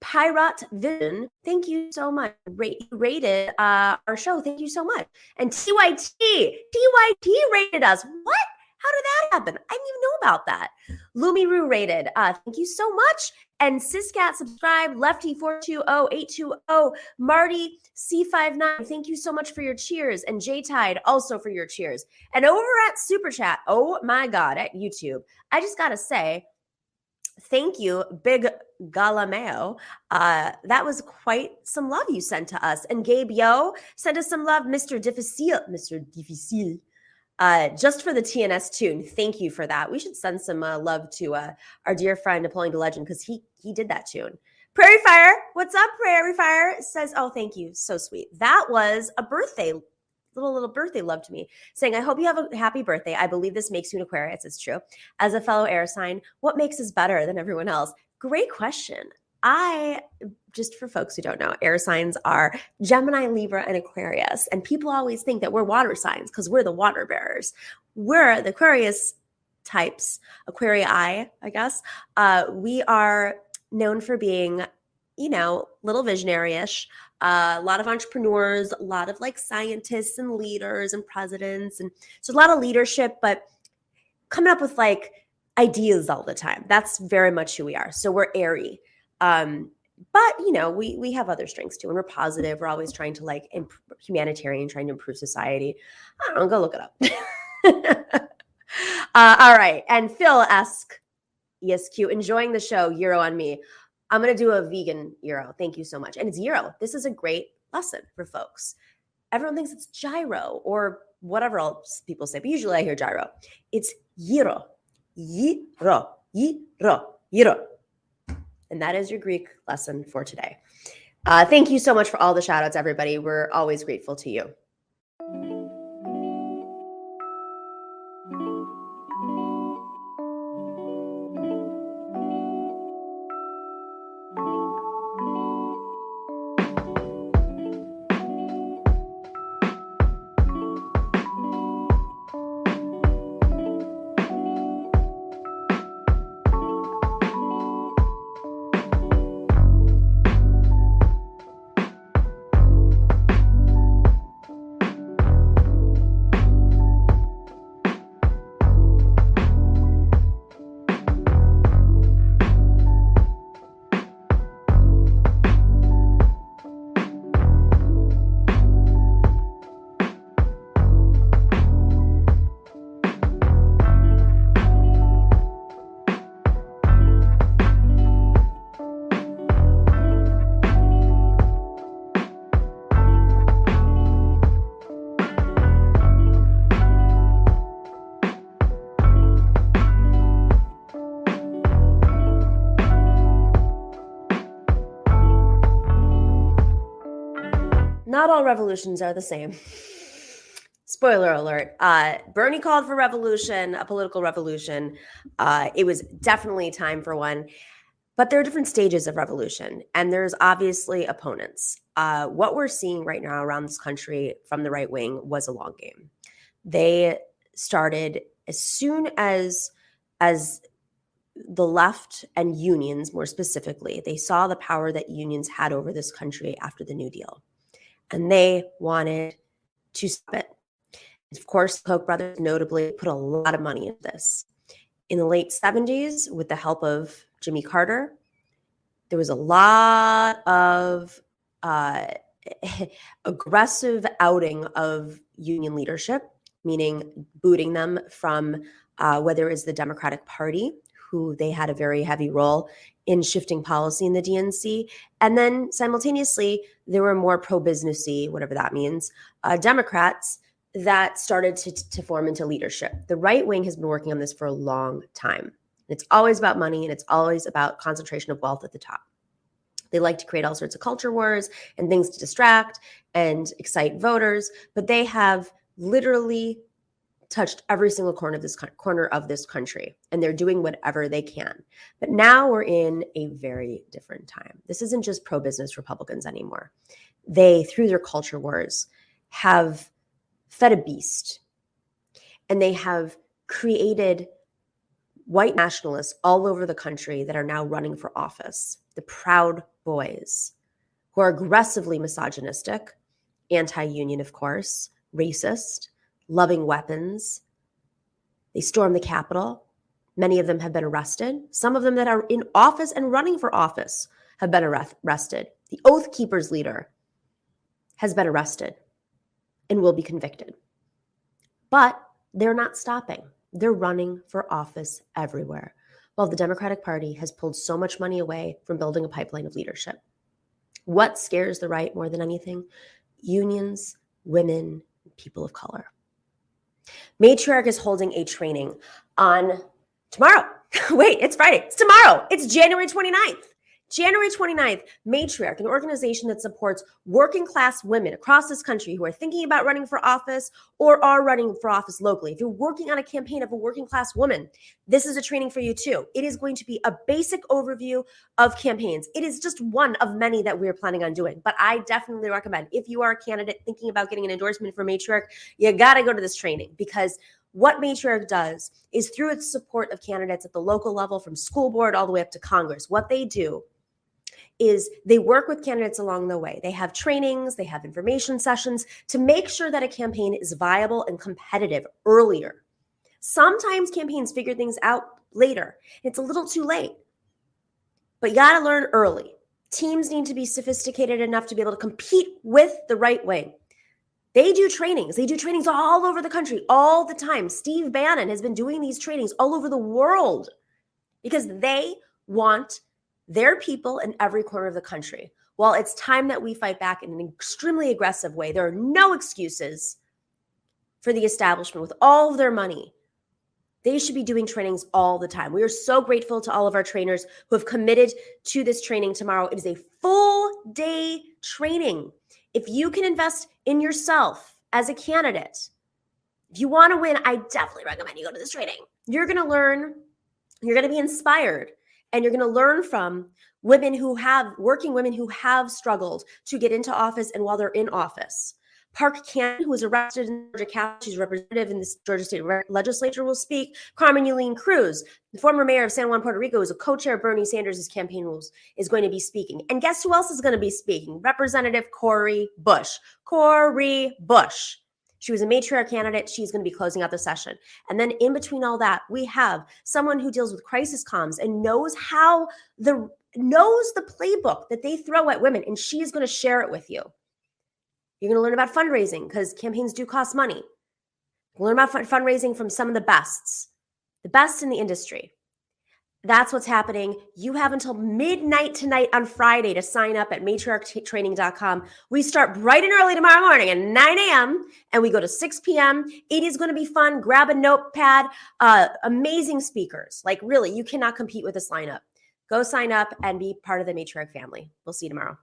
Pirate Vision, thank you so much. You rated our show. Thank you so much. And TYT rated us. What? How did that happen? I didn't even know about that. Lumiru rated. Thank you so much. And Siscat subscribed. Lefty420820. Marty C59. Thank you so much for your cheers. And J-Tide also for your cheers. And over at Super Chat, oh my God, at YouTube, I just got to say, thank you, Big Galameo. That was quite some love you sent to us. And Gabe Yo sent us some love. Mr. Difficile. Just for the TNS tune. Thank you for that. We should send some love to our dear friend Napoleon the Legend, because he did that tune. Prairie Fire, what's up, Prairie Fire? Says, oh, thank you. So sweet. That was a birthday, little birthday love to me, saying, I hope you have a happy birthday. I believe this makes you an Aquarius. It's true. As a fellow air sign, what makes us better than everyone else? Great question. Just for folks who don't know, air signs are Gemini, Libra, and Aquarius. And people always think that we're water signs because we're the water bearers. We're the Aquarius types, Aquarii, I guess. We are known for being, little visionary-ish, a lot of entrepreneurs, a lot of like scientists and leaders and presidents. And so a lot of leadership, but coming up with like ideas all the time. That's very much who we are. So we're airy. But we have other strengths too, and we're positive. We're always trying to like humanitarian, trying to improve society. I don't know, go look it up. All right. And Phil ESQ, enjoying the show, Euro on me. I'm going to do a vegan Euro. Thank you so much. And it's Euro. This is a great lesson for folks. Everyone thinks it's gyro or whatever else people say, but usually I hear gyro. It's Euro. Euro. And that is your Greek lesson for today. Thank you so much for all the shout outs, everybody. We're always grateful to you. not all revolutions are the same. Spoiler alert. Bernie called for revolution, a political revolution. It was definitely time for one. But there are different stages of revolution, and there's obviously opponents. What we're seeing right now around this country from the right wing was a long game. They started as soon as the left and unions, more specifically, they saw the power that unions had over this country after the New Deal, and they wanted to stop it. Of course, the Koch brothers notably put a lot of money into this. In the late 70s, with the help of Jimmy Carter, there was a lot of aggressive outing of union leadership, meaning booting them from whether it was the Democratic Party, who they had a very heavy role in shifting policy in the DNC. And then simultaneously, there were more pro-businessy, whatever that means, Democrats that started to form into leadership. The right wing has been working on this for a long time. It's always about money, and it's always about concentration of wealth at the top. They like to create all sorts of culture wars and things to distract and excite voters, but they have literally touched every single corner of this country, and they're doing whatever they can. But now we're in a very different time. This isn't just pro-business Republicans anymore. They, through their culture wars, have fed a beast, and they have created white nationalists all over the country that are now running for office. The Proud Boys, who are aggressively misogynistic, anti-union, of course, racist, loving weapons. They storm the Capitol. Many of them have been arrested. Some of them that are in office and running for office have been arrested. The Oath Keepers leader has been arrested and will be convicted. But they're not stopping. They're running for office everywhere, while the Democratic Party has pulled so much money away from building a pipeline of leadership. What scares the right more than anything? Unions, women, people of color. Matriarch is holding a training on tomorrow. Wait, it's Friday. It's tomorrow. It's January 29th. January 29th, Matriarch, an organization that supports working class women across this country who are thinking about running for office or are running for office locally. If you're working on a campaign of a working class woman, this is a training for you too. It is going to be a basic overview of campaigns. It is just one of many that we're planning on doing, but I definitely recommend, if you are a candidate thinking about getting an endorsement for Matriarch, you got to go to this training, because what Matriarch does is, through its support of candidates at the local level, from school board all the way up to Congress, what they do is they work with candidates along the way. They have trainings, they have information sessions to make sure that a campaign is viable and competitive earlier. Sometimes campaigns figure things out later. It's a little too late, but you got to learn early. Teams need to be sophisticated enough to be able to compete with the right wing. They do trainings. They do trainings all over the country all the time. Steve Bannon has been doing these trainings all over the world because they want their people in every corner of the country. Well, it's time that we fight back in an extremely aggressive way. There are no excuses for the establishment with all of their money. They should be doing trainings all the time. We are so grateful to all of our trainers who have committed to this training tomorrow. It is a full day training. If you can invest in yourself as a candidate, if you want to win, I definitely recommend you go to this training. You're going to learn, you're going to be inspired, and you're going to learn from working women who have struggled to get into office and while they're in office. Park Cannon, who was arrested in Georgia Capitol, she's a representative in the Georgia State Legislature, will speak. Carmen Yulín Cruz, the former mayor of San Juan, Puerto Rico, who's a co-chair of Bernie Sanders' campaign rules, is going to be speaking. And guess who else is going to be speaking? Representative Cori Bush. Cori Bush. She was a Matriarch candidate. She's going to be closing out the session. And then in between all that, we have someone who deals with crisis comms and knows the playbook that they throw at women, and she is going to share it with you. You're going to learn about fundraising, because campaigns do cost money. Learn about fundraising from some of the best in the industry. That's what's happening. You have until midnight tonight on Friday to sign up at matriarchtraining.com. We start bright and early tomorrow morning at 9 a.m. and we go to 6 p.m. It is going to be fun. Grab a notepad. Amazing speakers. Like, really, you cannot compete with this lineup. Go sign up and be part of the Matriarch family. We'll see you tomorrow.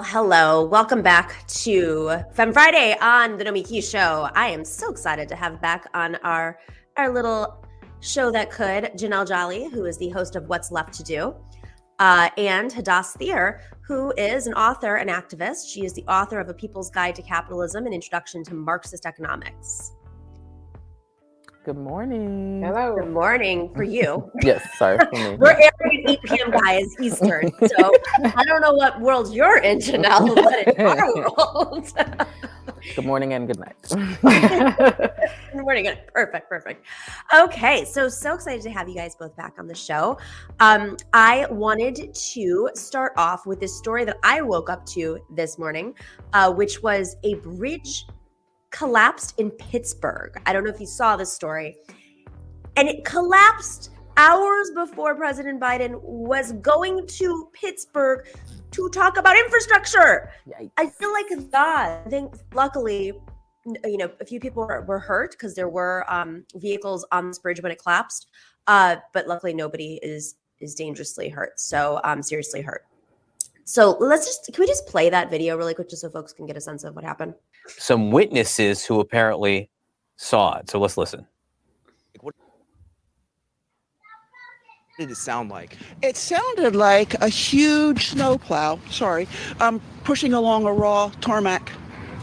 hello. Welcome back to Femme Friday on the Nomiki show. I am so excited to have back on our little show that could Janelle Jolley, who is the host of What's Left to Do, and Hadas Thier, who is an author and activist. She is the author of A People's Guide to Capitalism, an introduction to Marxist economics. Good morning. Hello. Good morning for you. Yes, sorry for me. We're airing at 8 p.m. guys, Eastern. So I don't know what world you're in, Janelle, but it's our world. Good morning and good night. Good morning. Perfect. Okay, so excited to have you guys both back on the show. I wanted to start off with this story that I woke up to this morning, which was a bridge collapsed in Pittsburgh. I don't know if you saw this story. And it collapsed hours before President Biden was going to Pittsburgh to talk about infrastructure. Yikes. I feel like God. I think luckily, a few people were hurt because there were vehicles on this bridge when it collapsed. But luckily nobody is dangerously hurt. So seriously hurt. So can we just play that video really quick just so folks can get a sense of what happened? Some witnesses who apparently saw it. So let's listen. What did it sound like? It sounded like a huge snowplow, pushing along a raw tarmac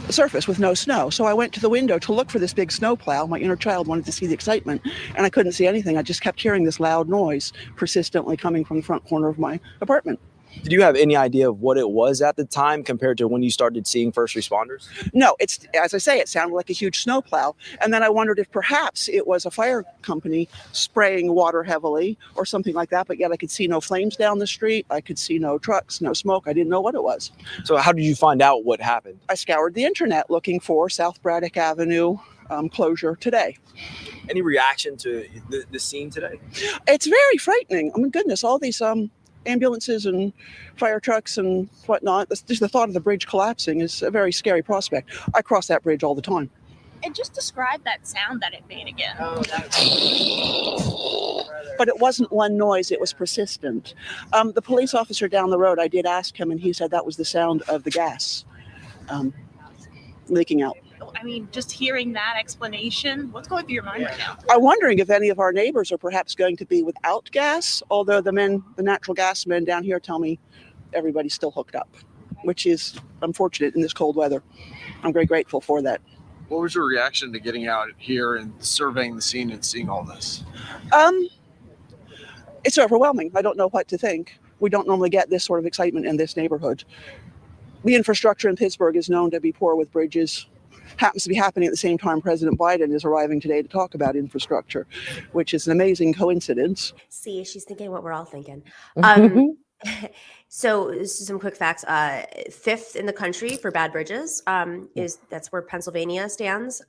surface with no snow. So I went to the window to look for this big snowplow. My inner child wanted to see the excitement, and I couldn't see anything. I just kept hearing this loud noise persistently coming from the front corner of my apartment. Did you have any idea of what it was at the time compared to when you started seeing first responders? No, as I say, it sounded like a huge snowplow. And then I wondered if perhaps it was a fire company spraying water heavily or something like that. But yet I could see no flames down the street. I could see no trucks, no smoke. I didn't know what it was. So how did you find out what happened? I scoured the internet looking for South Braddock Avenue closure today. Any reaction to the scene today? It's very frightening. Oh my goodness, all these ambulances and fire trucks and whatnot. Just the thought of the bridge collapsing is a very scary prospect. I cross that bridge all the time. And just describe that sound that it made again. But it wasn't one noise, it was persistent. The police officer down the road, I did ask him, and he said that was the sound of the gas leaking out. I mean, just hearing that explanation, what's going through your mind right now? I'm wondering if any of our neighbors are perhaps going to be without gas, although the natural gas men down here tell me everybody's still hooked up, which is unfortunate in this cold weather. I'm very grateful for that. What was your reaction to getting out here and surveying the scene and seeing all this? It's overwhelming. I don't know what to think. We don't normally get this sort of excitement in this neighborhood. The infrastructure in Pittsburgh is known to be poor with bridges. Happens to be happening at the same time President Biden is arriving today to talk about infrastructure, which is an amazing coincidence. See, she's thinking what we're all thinking. So this is some quick facts. 5th in the country for bad bridges that's where Pennsylvania stands.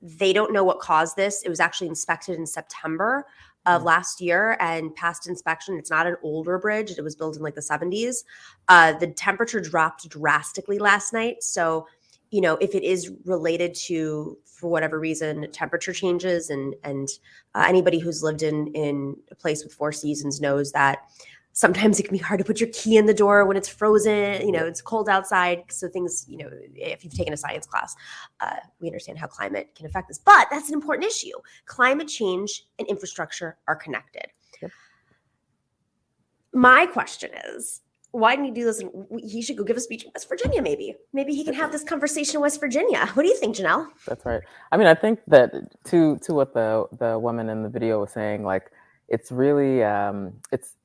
They don't know what caused this. It was actually inspected in September of last year and passed inspection. It's not an older bridge. It was built in like the 70s. The temperature dropped drastically last night. So, if it is related to, for whatever reason, temperature changes and anybody who's lived in a place with 4 seasons knows that sometimes it can be hard to put your key in the door when it's frozen, it's cold outside. So things, if you've taken a science class, we understand how climate can affect this, but that's an important issue. Climate change and infrastructure are connected. Yep. My question is, why didn't he do this? He should go give a speech in West Virginia, maybe. Maybe he can have this conversation in West Virginia. What do you think, Janelle? That's right. I mean, I think that to what the woman in the video was saying, like, it's really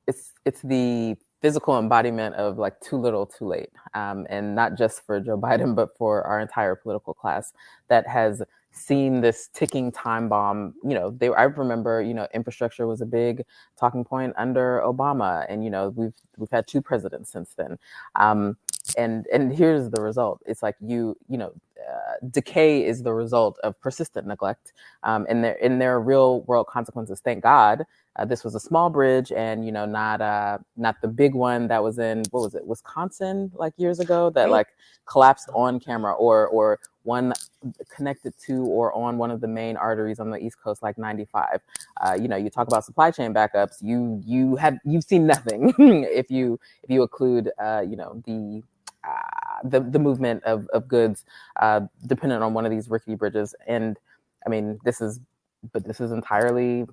it's the physical embodiment of like too little, too late, and not just for Joe Biden, but for our entire political class that has seen this ticking time bomb. I remember, infrastructure was a big talking point under Obama, and we've had 2 presidents since then. And here's the result. It's like decay is the result of persistent neglect, and there are real world consequences. Thank God. This was a small bridge, and not the big one that was in, what was it, Wisconsin, like years ago, that like collapsed on camera, or one connected to or on one of the main arteries on the East Coast, like 95. You talk about supply chain backups. You've seen nothing if you include the the movement of goods dependent on one of these rickety bridges. And I mean, this is entirely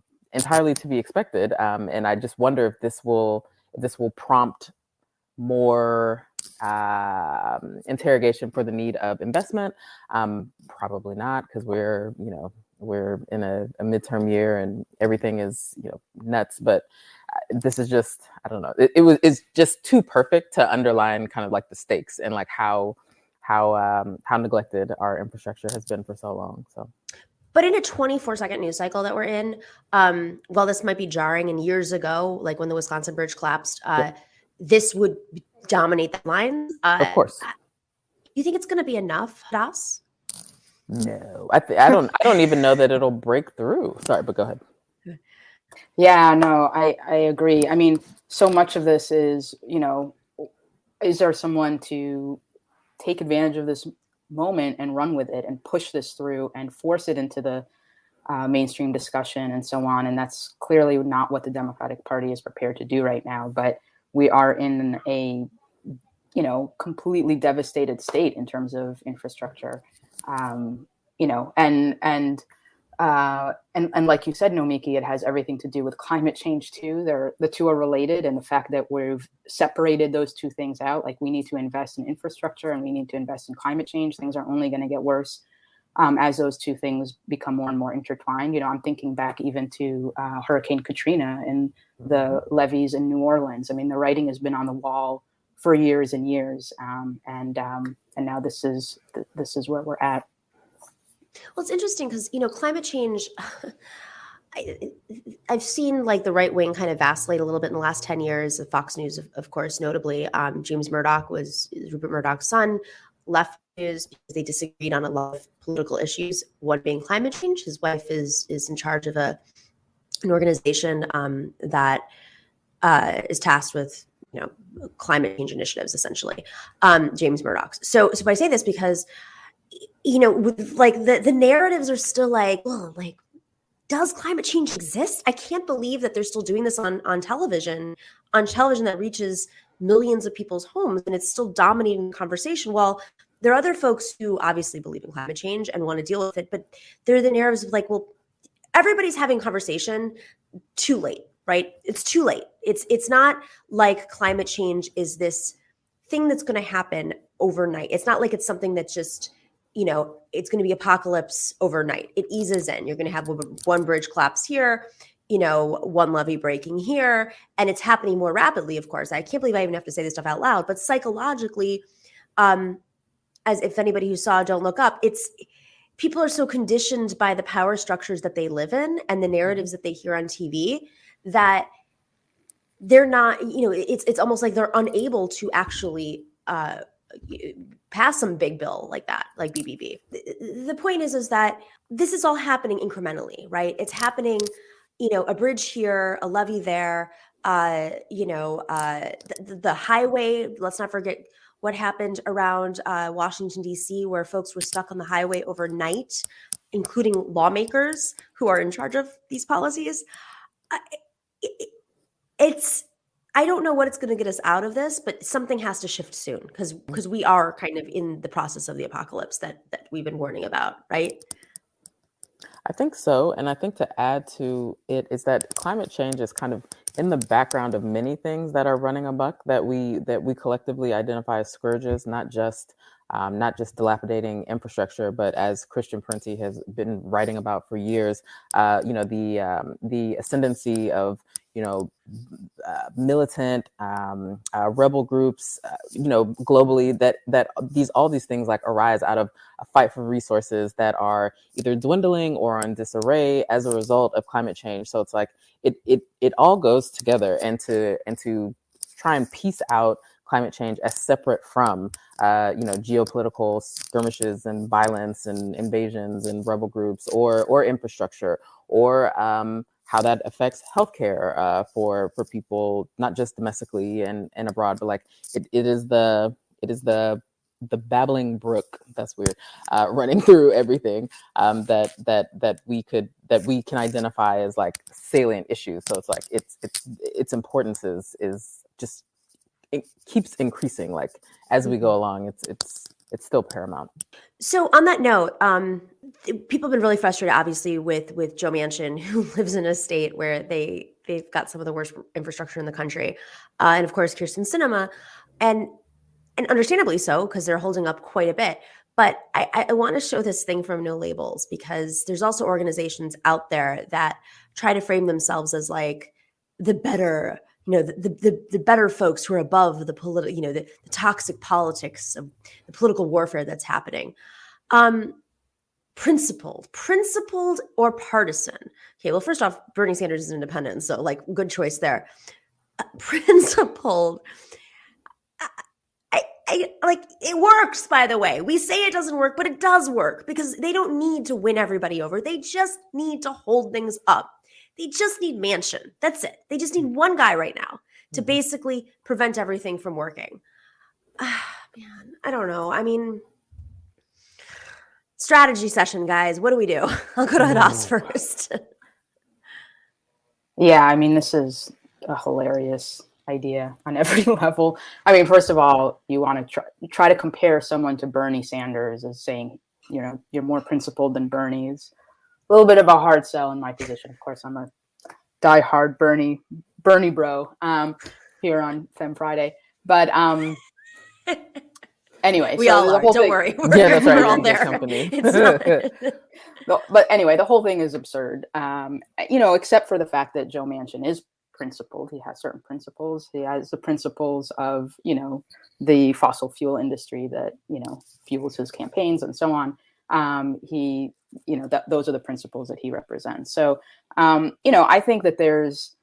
to be expected. And I just wonder if this will prompt more interrogation for the need of investment. Probably not, because we're in a midterm year and everything is nuts. But this is just, I don't know. It's just too perfect to underline kind of like the stakes and like how neglected our infrastructure has been for so long. So. But in a 24-second news cycle that we're in, while this might be jarring, and years ago, like when the Wisconsin bridge collapsed, this would dominate the lines. Of course. You think it's going to be enough, Hadas? No, I don't even know that it'll break through. Sorry, but go ahead. Yeah, no, I agree. I mean, so much of this is, is there someone to take advantage of this moment and run with it and push this through and force it into the mainstream discussion and so on? And that's clearly not what the Democratic Party is prepared to do right now. But we are in a, completely devastated state in terms of infrastructure, and like you said, Nomiki, it has everything to do with climate change too. The two are related, and the fact that we've separated those two things out, like we need to invest in infrastructure and we need to invest in climate change. Things are only going to get worse as those two things become more and more intertwined. I'm thinking back even to Hurricane Katrina and the levees in New Orleans. I mean, the writing has been on the wall for years and years, and now this is where we're at. Well, it's interesting because, climate change, I've seen like the right wing kind of vacillate a little bit in the last 10 years. Fox News, of course, notably. James Murdoch is Rupert Murdoch's son, left news because they disagreed on a lot of political issues, one being climate change. His wife is in charge of an organization that is tasked with, climate change initiatives, essentially, James Murdoch. So I say this because, with like the narratives are still like, well, like, does climate change exist? I can't believe that they're still doing this on television that reaches millions of people's homes, and it's still dominating the conversation. Well, there are other folks who obviously believe in climate change and want to deal with it, but they're the narratives of like, well, everybody's having conversation too late, right? It's too late. It's not like climate change is this thing that's going to happen overnight. It's not like it's something that's just, it's going to be apocalypse overnight. It eases in. You're going to have one bridge collapse here, one levee breaking here, and it's happening more rapidly, of course. I can't believe I even have to say this stuff out loud, but psychologically, as if anybody who saw Don't Look Up, people are so conditioned by the power structures that they live in and the narratives that they hear on TV that they're not, it's almost like they're unable to actually pass some big bill like that, like BBB. The point is that this is all happening incrementally, right? It's happening, a bridge here, a levee there, the highway. Let's not forget what happened around Washington, D.C., where folks were stuck on the highway overnight, including lawmakers who are in charge of these policies. I don't know what it's going to get us out of this, but something has to shift soon because we are kind of in the process of the apocalypse that we've been warning about, right? I think so. And I think to add to it is that climate change is kind of in the background of many things that are running amok that we collectively identify as scourges, not just dilapidating infrastructure, but as Christian Parenti has been writing about for years, the ascendancy of militant rebel groups, globally, that all these things like arise out of a fight for resources that are either dwindling or in disarray as a result of climate change. So it's like it all goes together, and to try and piece out climate change as separate from geopolitical skirmishes and violence and invasions and rebel groups or infrastructure or how that affects healthcare for people, not just domestically and abroad, but like it is the babbling brook, that's weird, running through everything that we can identify as like salient issues. So it's like its importance is just it keeps increasing. Like as we go along, it's still paramount. So on that note, people have been really frustrated, obviously, with Joe Manchin, who lives in a state where they've got some of the worst infrastructure in the country, and of course Kirsten Sinema, and understandably so, because they're holding up quite a bit. But I want to show this thing from No Labels, because there's also organizations out there that try to frame themselves as like the better, the better folks who are above the political, the toxic politics of the political warfare that's happening. Principled or partisan? Okay, well, first off, Bernie Sanders is independent, so like good choice there. Principled. I like it works, by the way. We say it doesn't work, but it does work, because they don't need to win everybody over. They just need to hold things up. They just need Manchin. That's it. They just need one guy right now to basically prevent everything from working. Man, I don't know. I mean, strategy session, guys. What do we do? I'll go to Hadas first. Yeah, I mean, this is a hilarious idea on every level. I mean, first of all, you want to try to compare someone to Bernie Sanders as saying, you're more principled than Bernie is a little bit of a hard sell in my position. Of course, I'm a diehard Bernie bro here on Femme Friday. But anyway, we all are. Don't worry. We're all there. But anyway, the whole thing is absurd. Except for the fact that Joe Manchin is principled. He has certain principles. He has the principles of, the fossil fuel industry that, fuels his campaigns and so on. Those are the principles that he represents. So, I think that there's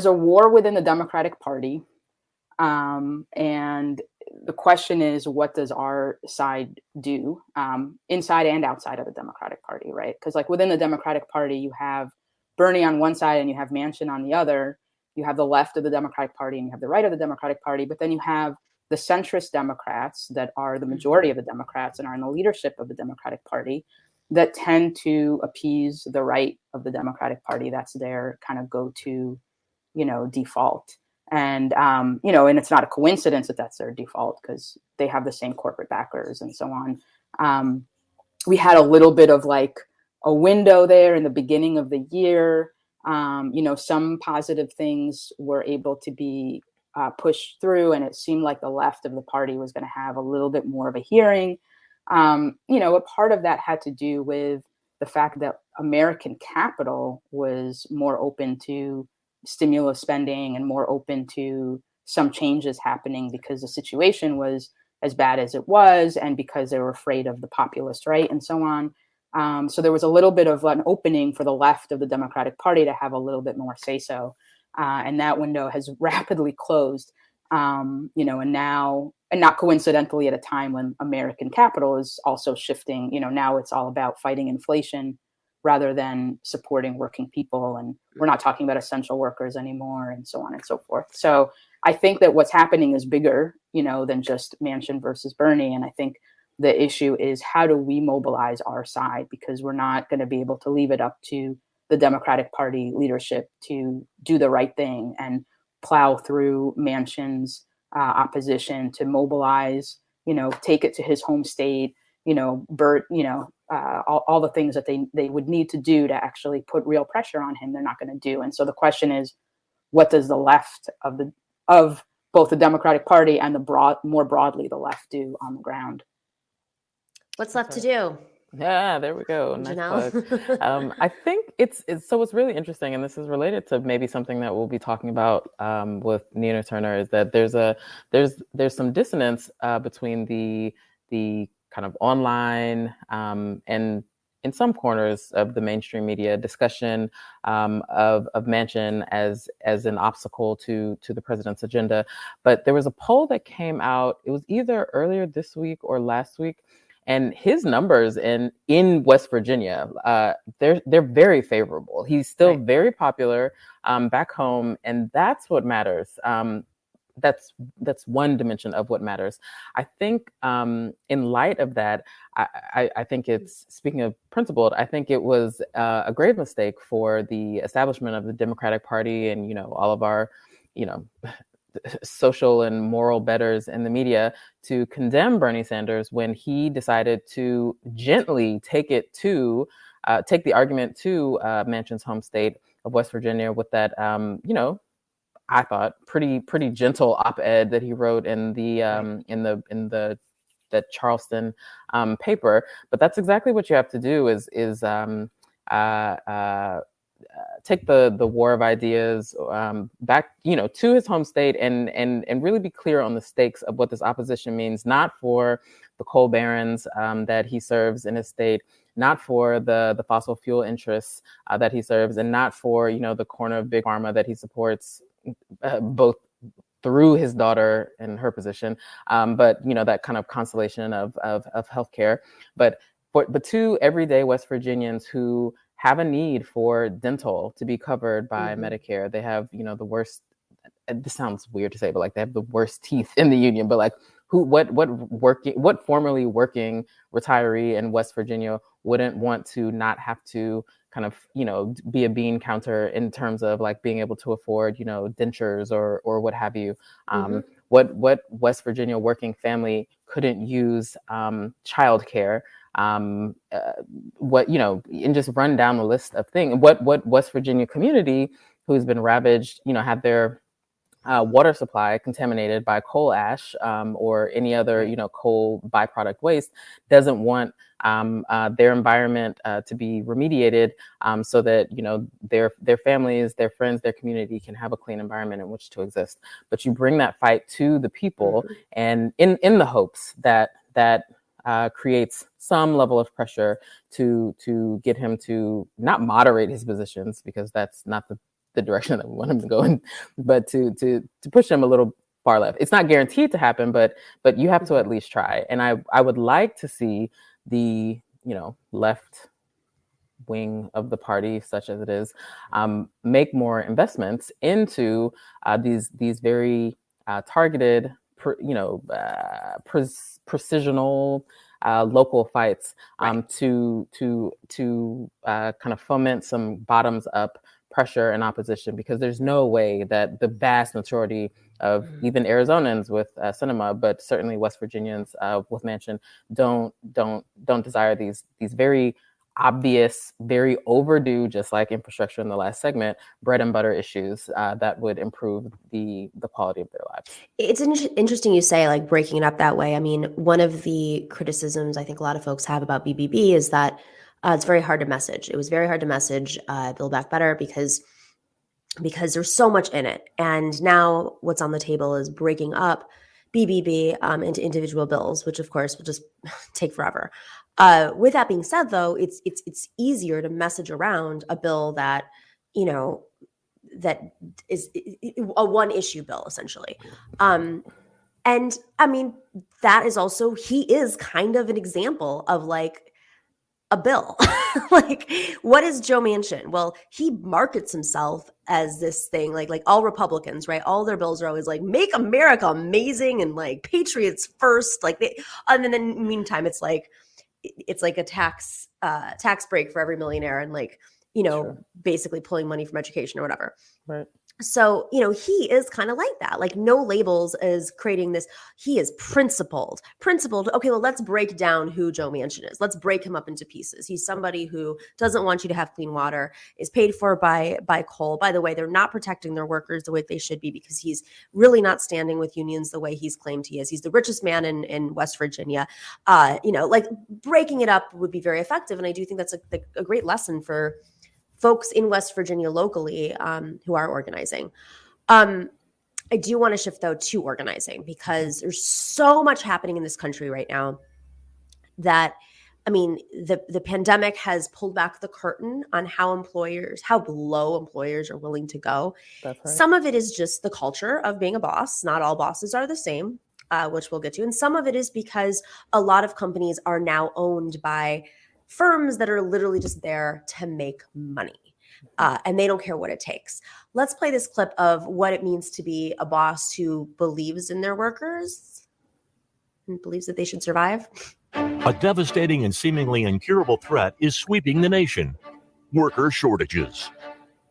a war within the Democratic Party. And the question is, what does our side do, inside and outside of the Democratic Party, right? Because like within the Democratic Party, you have Bernie on one side and you have Manchin on the other. You have the left of the Democratic Party and you have the right of the Democratic Party, but then you have the centrist Democrats that are the majority of the Democrats and are in the leadership of the Democratic Party that tend to appease the right of the Democratic Party. That's their kind of go-to, default. And, and it's not a coincidence that that's their default, because they have the same corporate backers and so on. We had a little bit of like a window there in the beginning of the year. Some positive things were able to be pushed through, and it seemed like the left of the party was going to have a little bit more of a hearing. A part of that had to do with the fact that American capital was more open to stimulus spending and more open to some changes happening, because the situation was as bad as it was, and because they were afraid of the populist right and so on. So there was a little bit of an opening for the left of the Democratic Party to have a little bit more say-so. And that window has rapidly closed, and now, and not coincidentally at a time when American capital is also shifting, now it's all about fighting inflation rather than supporting working people. And we're not talking about essential workers anymore and so on and so forth. So I think that what's happening is bigger, than just Manchin versus Bernie. And I think the issue is, how do we mobilize our side? Because we're not going to be able to leave it up to the Democratic Party leadership to do the right thing and plow through Manchin's opposition, to mobilize, take it to his home state, all the things that they would need to do to actually put real pressure on him, they're not going to do. And so the question is, what does the left of both the Democratic Party and more broadly the left do on the ground? What's left to do? Yeah, there we go. Nice Janelle? I think it's what's really interesting, and this is related to maybe something that we'll be talking about with Nina Turner, is that there's some dissonance between the kind of online and in some corners of the mainstream media discussion of Manchin as an obstacle to the president's agenda. But there was a poll that came out, it was either earlier this week or last week, and his numbers in West Virginia, they're very favorable. He's still very popular back home, and that's what matters. That's one dimension of what matters. I think in light of that, I think it's, speaking of principled, I think it was a grave mistake for the establishment of the Democratic Party and all of our social and moral betters in the media to condemn Bernie Sanders when he decided to gently take the argument to Manchin's home state of West Virginia with that, I thought pretty gentle op-ed that he wrote in the that Charleston paper. But that's exactly what you have to do is take the war of ideas back, to his home state and really be clear on the stakes of what this opposition means, not for the coal barons that he serves in his state, not for the fossil fuel interests that he serves, and not for, the corner of big pharma that he supports, both through his daughter and her position, but that kind of constellation of healthcare, but to everyday West Virginians who have a need for dental to be covered by Medicare. They have, the worst. This sounds weird to say, but they have the worst teeth in the union. But what formerly working retiree in West Virginia wouldn't want to not have to kind of, be a bean counter in terms of being able to afford, dentures or what have you. What West Virginia working family couldn't use childcare. And just run down the list of things. What West Virginia community who's been ravaged, had their water supply contaminated by coal ash or any other, coal byproduct waste, doesn't want their environment to be remediated so that, their families, their friends, their community can have a clean environment in which to exist. But you bring that fight to the people and in the hopes that creates some level of pressure to get him to not moderate his positions, because that's not the direction that we want him to go in, but to push him a little far left. It's not guaranteed to happen, but you have to at least try. And I would like to see the left wing of the party, such as it is, make more investments into these very targeted, precisional local fights to kind of foment some bottoms up pressure and opposition, because there's no way that the vast majority of even Arizonans with Sinema, but certainly West Virginians with Manchin, don't desire these very obvious, very overdue, just like infrastructure in the last segment, bread and butter issues that would improve the quality of their lives. It's interesting you say breaking it up that way. I mean, one of the criticisms I think a lot of folks have about BBB is that it's very hard to message. It was very hard to message Build Back Better because there's so much in it. And now what's on the table is breaking up BBB into individual bills, which of course will just take forever. With that being said, though, it's easier to message around a bill that, that is a one issue bill, essentially. And I mean, that is also, he is kind of an example of a bill. What is Joe Manchin? Well, he markets himself as this thing, like all Republicans, right? All their bills are always make America amazing and patriots first. And then in the meantime, it's a tax break for every millionaire and sure, basically pulling money from education or whatever. Right. So, he is kind of like that. No labels is creating this. He is principled. Okay, well, let's break down who Joe Manchin is. Let's break him up into pieces. He's somebody who doesn't want you to have clean water, is paid for by coal. By the way, they're not protecting their workers the way they should be, because he's really not standing with unions the way he's claimed he is. He's the richest man in West Virginia. Breaking it up would be very effective. And I do think that's a great lesson for folks in West Virginia locally who are organizing. I do want to shift, though, to organizing, because there's so much happening in this country right now that, I mean, the pandemic has pulled back the curtain on how low employers are willing to go. That's right. Some of it is just the culture of being a boss. Not all bosses are the same, which we'll get to. And some of it is because a lot of companies are now owned by firms that are literally just there to make money. And they don't care what it takes. Let's play this clip of what it means to be a boss who believes in their workers and believes that they should survive. A devastating and seemingly incurable threat is sweeping the nation: worker shortages.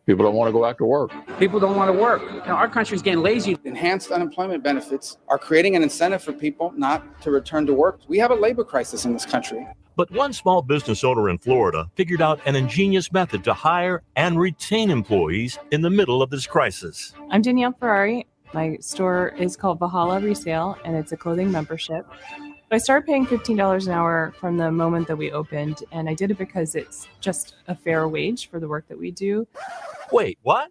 People don't want to go back to work. People don't want to work. Our country's getting lazy. Enhanced unemployment benefits are creating an incentive for people not to return to work. We have a labor crisis in this country. But one small business owner in Florida figured out an ingenious method to hire and retain employees in the middle of this crisis. I'm Janelle Jolley. My store is called Valhalla Resale, and it's a clothing membership. I started paying $15 an hour from the moment that we opened, and I did it because it's just a fair wage for the work that we do. Wait, what?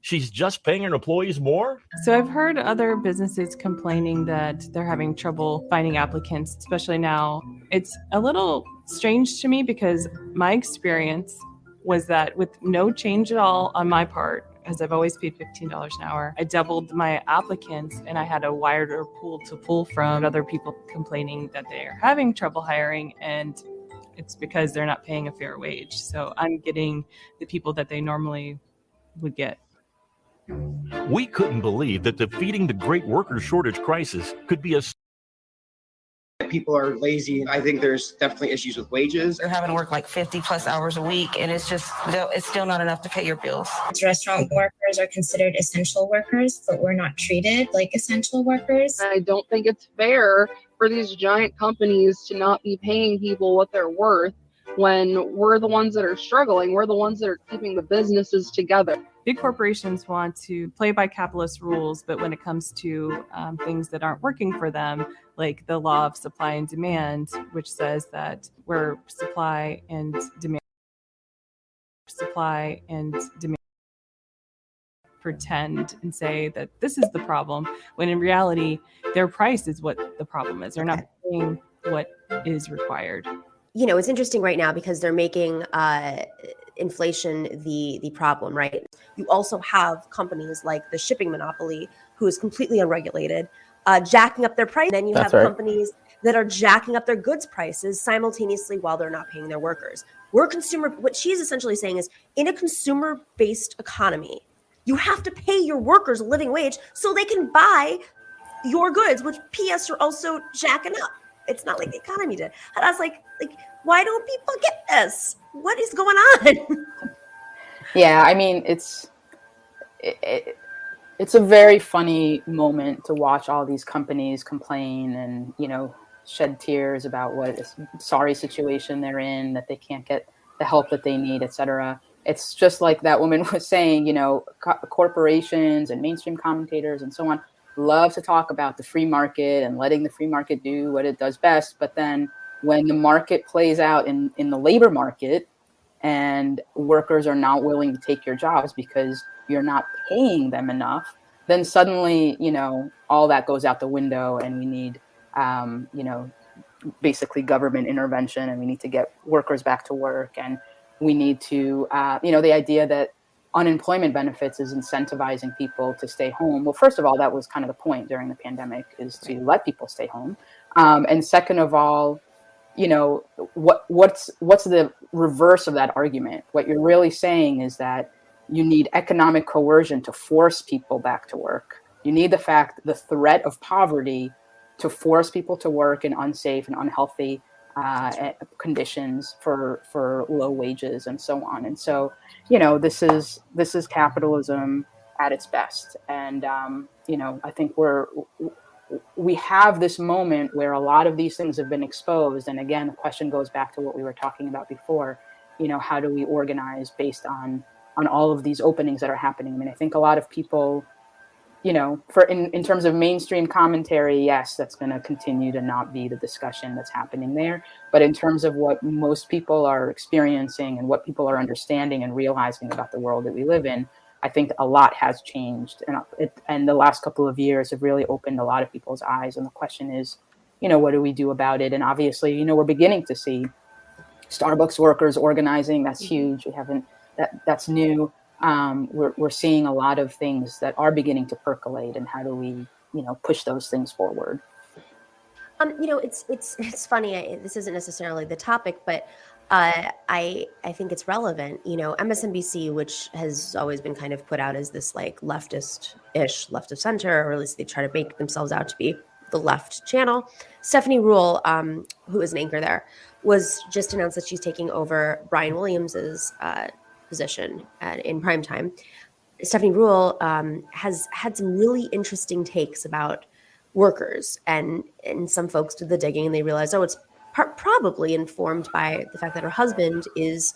She's just paying her employees more? So I've heard other businesses complaining that they're having trouble finding applicants, especially now. It's a little strange to me because my experience was that with no change at all on my part, as I've always paid $15 an hour, I doubled my applicants and I had a wider pool to pull from. Other people complaining that they're having trouble hiring, and it's because they're not paying a fair wage. So I'm getting the people that they normally would get. We couldn't believe that defeating the great worker shortage crisis could be a... People are lazy. I think there's definitely issues with wages. They're having to work like 50 plus hours a week, and it's still not enough to pay your bills. Restaurant workers are considered essential workers, but we're not treated like essential workers. I don't think it's fair for these giant companies to not be paying people what they're worth when we're the ones that are struggling. We're the ones that are keeping the businesses together. Big corporations want to play by capitalist rules, but when it comes to things that aren't working for them, like the law of supply and demand, which says that where supply and demand pretend and say that this is the problem, when in reality, their price is what the problem is. They're not paying what is required. You know, it's interesting right now because they're making inflation the problem, right? You also have companies like the shipping monopoly, who is completely unregulated, jacking up their price. Then you have companies that are jacking up their goods prices simultaneously while they're not paying their workers. What she's essentially saying is, in a consumer-based economy, you have to pay your workers a living wage so they can buy your goods, which PS are also jacking up. It's not like the economy did. And I was like, why don't people get this? What is going on? Yeah, I mean, it's a very funny moment to watch all these companies complain and, shed tears about what a sorry situation they're in, that they can't get the help that they need, et cetera. It's just like that woman was saying, corporations and mainstream commentators and so on love to talk about the free market and letting the free market do what it does best. But then when the market plays out in the labor market and workers are not willing to take your jobs because you're not paying them enough, then suddenly, all that goes out the window, and we need, basically government intervention, and we need to get workers back to work. And we need to, the idea that unemployment benefits is incentivizing people to stay home. Well, first of all, that was kind of the point during the pandemic, is to let people stay home. And second of all, what's the reverse of that argument? What you're really saying is that you need economic coercion to force people back to work. You need the threat of poverty to force people to work in unsafe and unhealthy conditions for low wages and so on. And so, this is capitalism at its best. And, I think we have this moment where a lot of these things have been exposed. And again, the question goes back to what we were talking about before. How do we organize based on all of these openings that are happening? I mean, I think a lot of people, in terms of mainstream commentary, yes, that's going to continue to not be the discussion that's happening there. But in terms of what most people are experiencing and what people are understanding and realizing about the world that we live in, I think a lot has changed. And the last couple of years have really opened a lot of people's eyes. And the question is, what do we do about it? And obviously, we're beginning to see Starbucks workers organizing. That's huge. That's new. We're seeing a lot of things that are beginning to percolate, and how do we, push those things forward? It's funny. This isn't necessarily the topic, but I think it's relevant. MSNBC, which has always been kind of put out as this like leftist-ish, left of center, or at least they try to make themselves out to be the left channel. Stephanie Ruhle, who is an anchor there, was just announced that she's taking over Brian Williams's position in primetime, Stephanie Ruhle has had some really interesting takes about workers, and some folks did the digging and they realized, it's probably informed by the fact that her husband is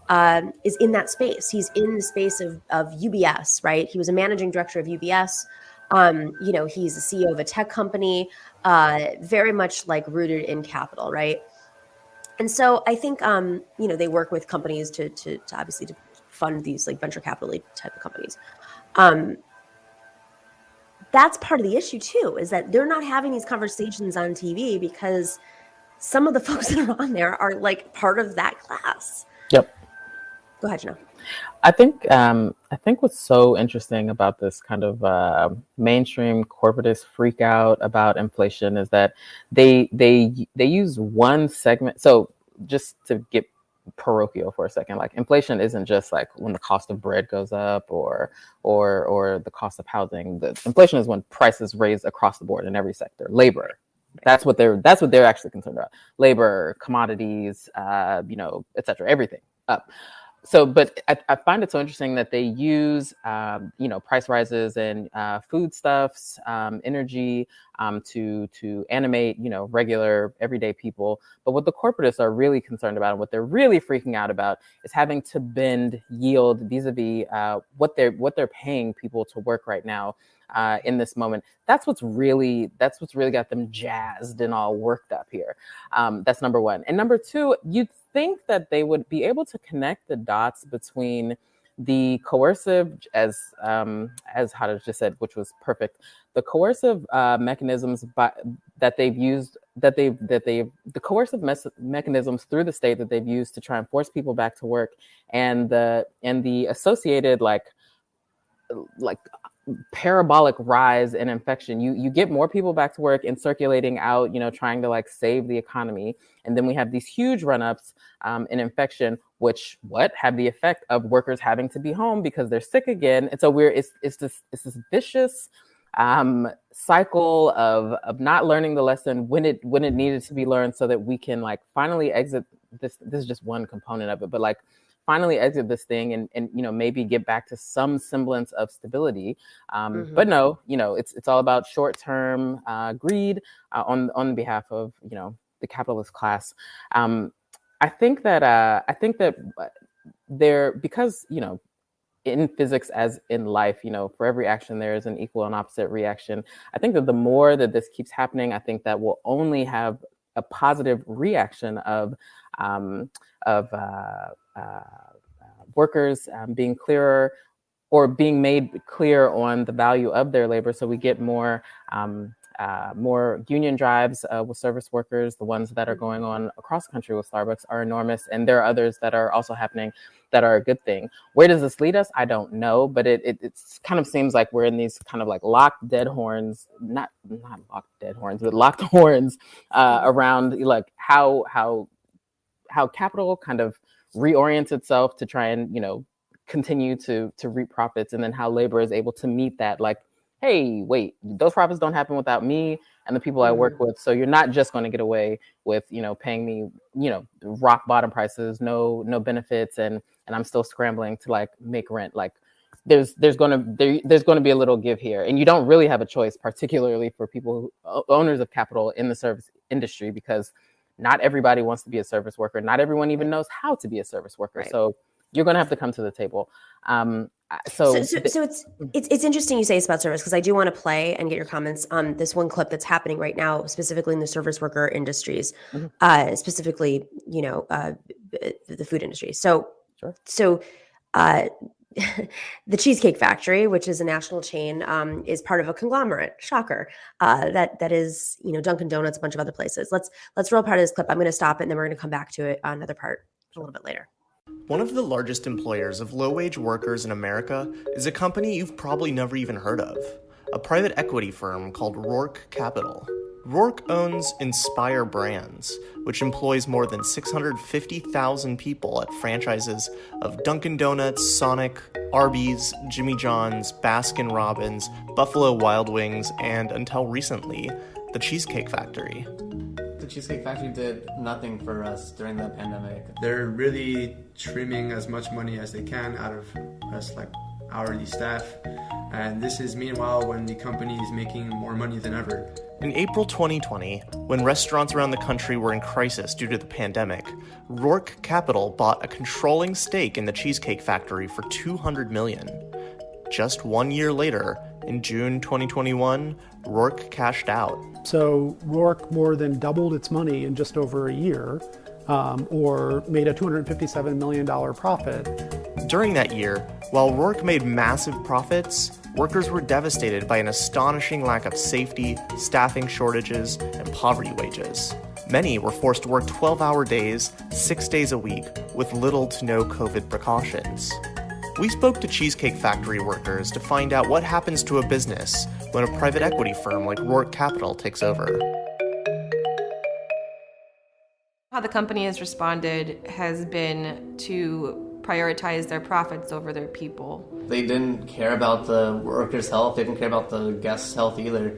in that space. He's in the space of UBS, right? He was a managing director of UBS. He's the CEO of a tech company, very much like rooted in capital, right? And so I think, they work with companies to obviously to fund these like venture capital type of companies. That's part of the issue too, is that they're not having these conversations on TV because some of the folks that are on there are like part of that class. Yep. Go ahead, Janelle. I think what's so interesting about this kind of mainstream corporatist freak out about inflation is that they use one segment. So just to get parochial for a second, like inflation isn't just like when the cost of bread goes up or the cost of housing. The inflation is when prices raise across the board in every sector. Labor. That's what they're actually concerned about. Labor, commodities, et cetera, everything up. So, but I find it so interesting that they use, price rises in foodstuffs, energy, to animate, regular everyday people. But what the corporatists are really concerned about and what they're really freaking out about is having to bend yield vis-a-vis what they're paying people to work right now. In this moment, that's what's really got them jazzed and all worked up here. That's number one. And number two, you'd think that they would be able to connect the dots between the coercive, as Hadas just said, which was perfect, the coercive mechanisms that they've used, the coercive mechanisms through the state that they've used to try and force people back to work, and the associated like parabolic rise in infection. You get more people back to work and circulating out, trying to like save the economy. And then we have these huge run-ups in infection, which have the effect of workers having to be home because they're sick again. And so it's this vicious cycle of not learning the lesson when it needed to be learned, so that we can like finally exit this. This is just one component of it, but like finally exit this thing and maybe get back to some semblance of stability. But no, it's all about short-term greed on behalf of the capitalist class. I think that there, because in physics as in life, for every action there is an equal and opposite reaction. I think that the more that this keeps happening, I think that we'll only have a positive reaction of workers being clearer or being made clear on the value of their labor. So we get more union drives with service workers. The ones that are going on across the country with Starbucks are enormous. And there are others that are also happening that are a good thing. Where does this lead us? I don't know, but it kind of seems like we're in these kind of like locked dead horns, not locked dead horns, but locked horns around like how capital kind of reorients itself to try and, continue to reap profits. And then how labor is able to meet that, like, hey, wait, those profits don't happen without me and the people I work with. So you're not just going to get away with, paying me, rock bottom prices, no benefits. And I'm still scrambling to like make rent. Like there's going to be a little give here. And you don't really have a choice, particularly for people, owners of capital in the service industry, because not everybody wants to be a service worker. Not everyone even knows how to be a service worker. Right. So you're going to have to come to the table. So it's interesting you say it's about service, because I do want to play and get your comments on this one clip that's happening right now, specifically in the service worker industries, specifically, the food industry. So the Cheesecake Factory, which is a national chain, is part of a conglomerate. Shocker. That is, Dunkin' Donuts, a bunch of other places. Let's roll part of this clip. I'm going to stop it, and then we're going to come back to it on another part a little bit later. One of the largest employers of low-wage workers in America is a company you've probably never even heard of, a private equity firm called Roark Capital. Roark owns Inspire Brands, which employs more than 650,000 people at franchises of Dunkin' Donuts, Sonic, Arby's, Jimmy John's, Baskin Robbins, Buffalo Wild Wings, and until recently, the Cheesecake Factory. The Cheesecake Factory did nothing for us during the pandemic. They're really trimming as much money as they can out of us, like hourly staff. And this is meanwhile when the company is making more money than ever. In April 2020, when restaurants around the country were in crisis due to the pandemic, York Capital bought a controlling stake in the Cheesecake Factory for $200 million. Just 1 year later, in June 2021, York cashed out. So York more than doubled its money in just over a year, or made a $257 million profit. During that year, while York made massive profits, workers were devastated by an astonishing lack of safety, staffing shortages, and poverty wages. Many were forced to work 12-hour days, 6 days a week, with little to no COVID precautions. We spoke to Cheesecake Factory workers to find out what happens to a business when a private equity firm like York Capital takes over. How the company has responded has been to prioritize their profits over their people. They didn't care about the workers' health. They didn't care about the guests' health either.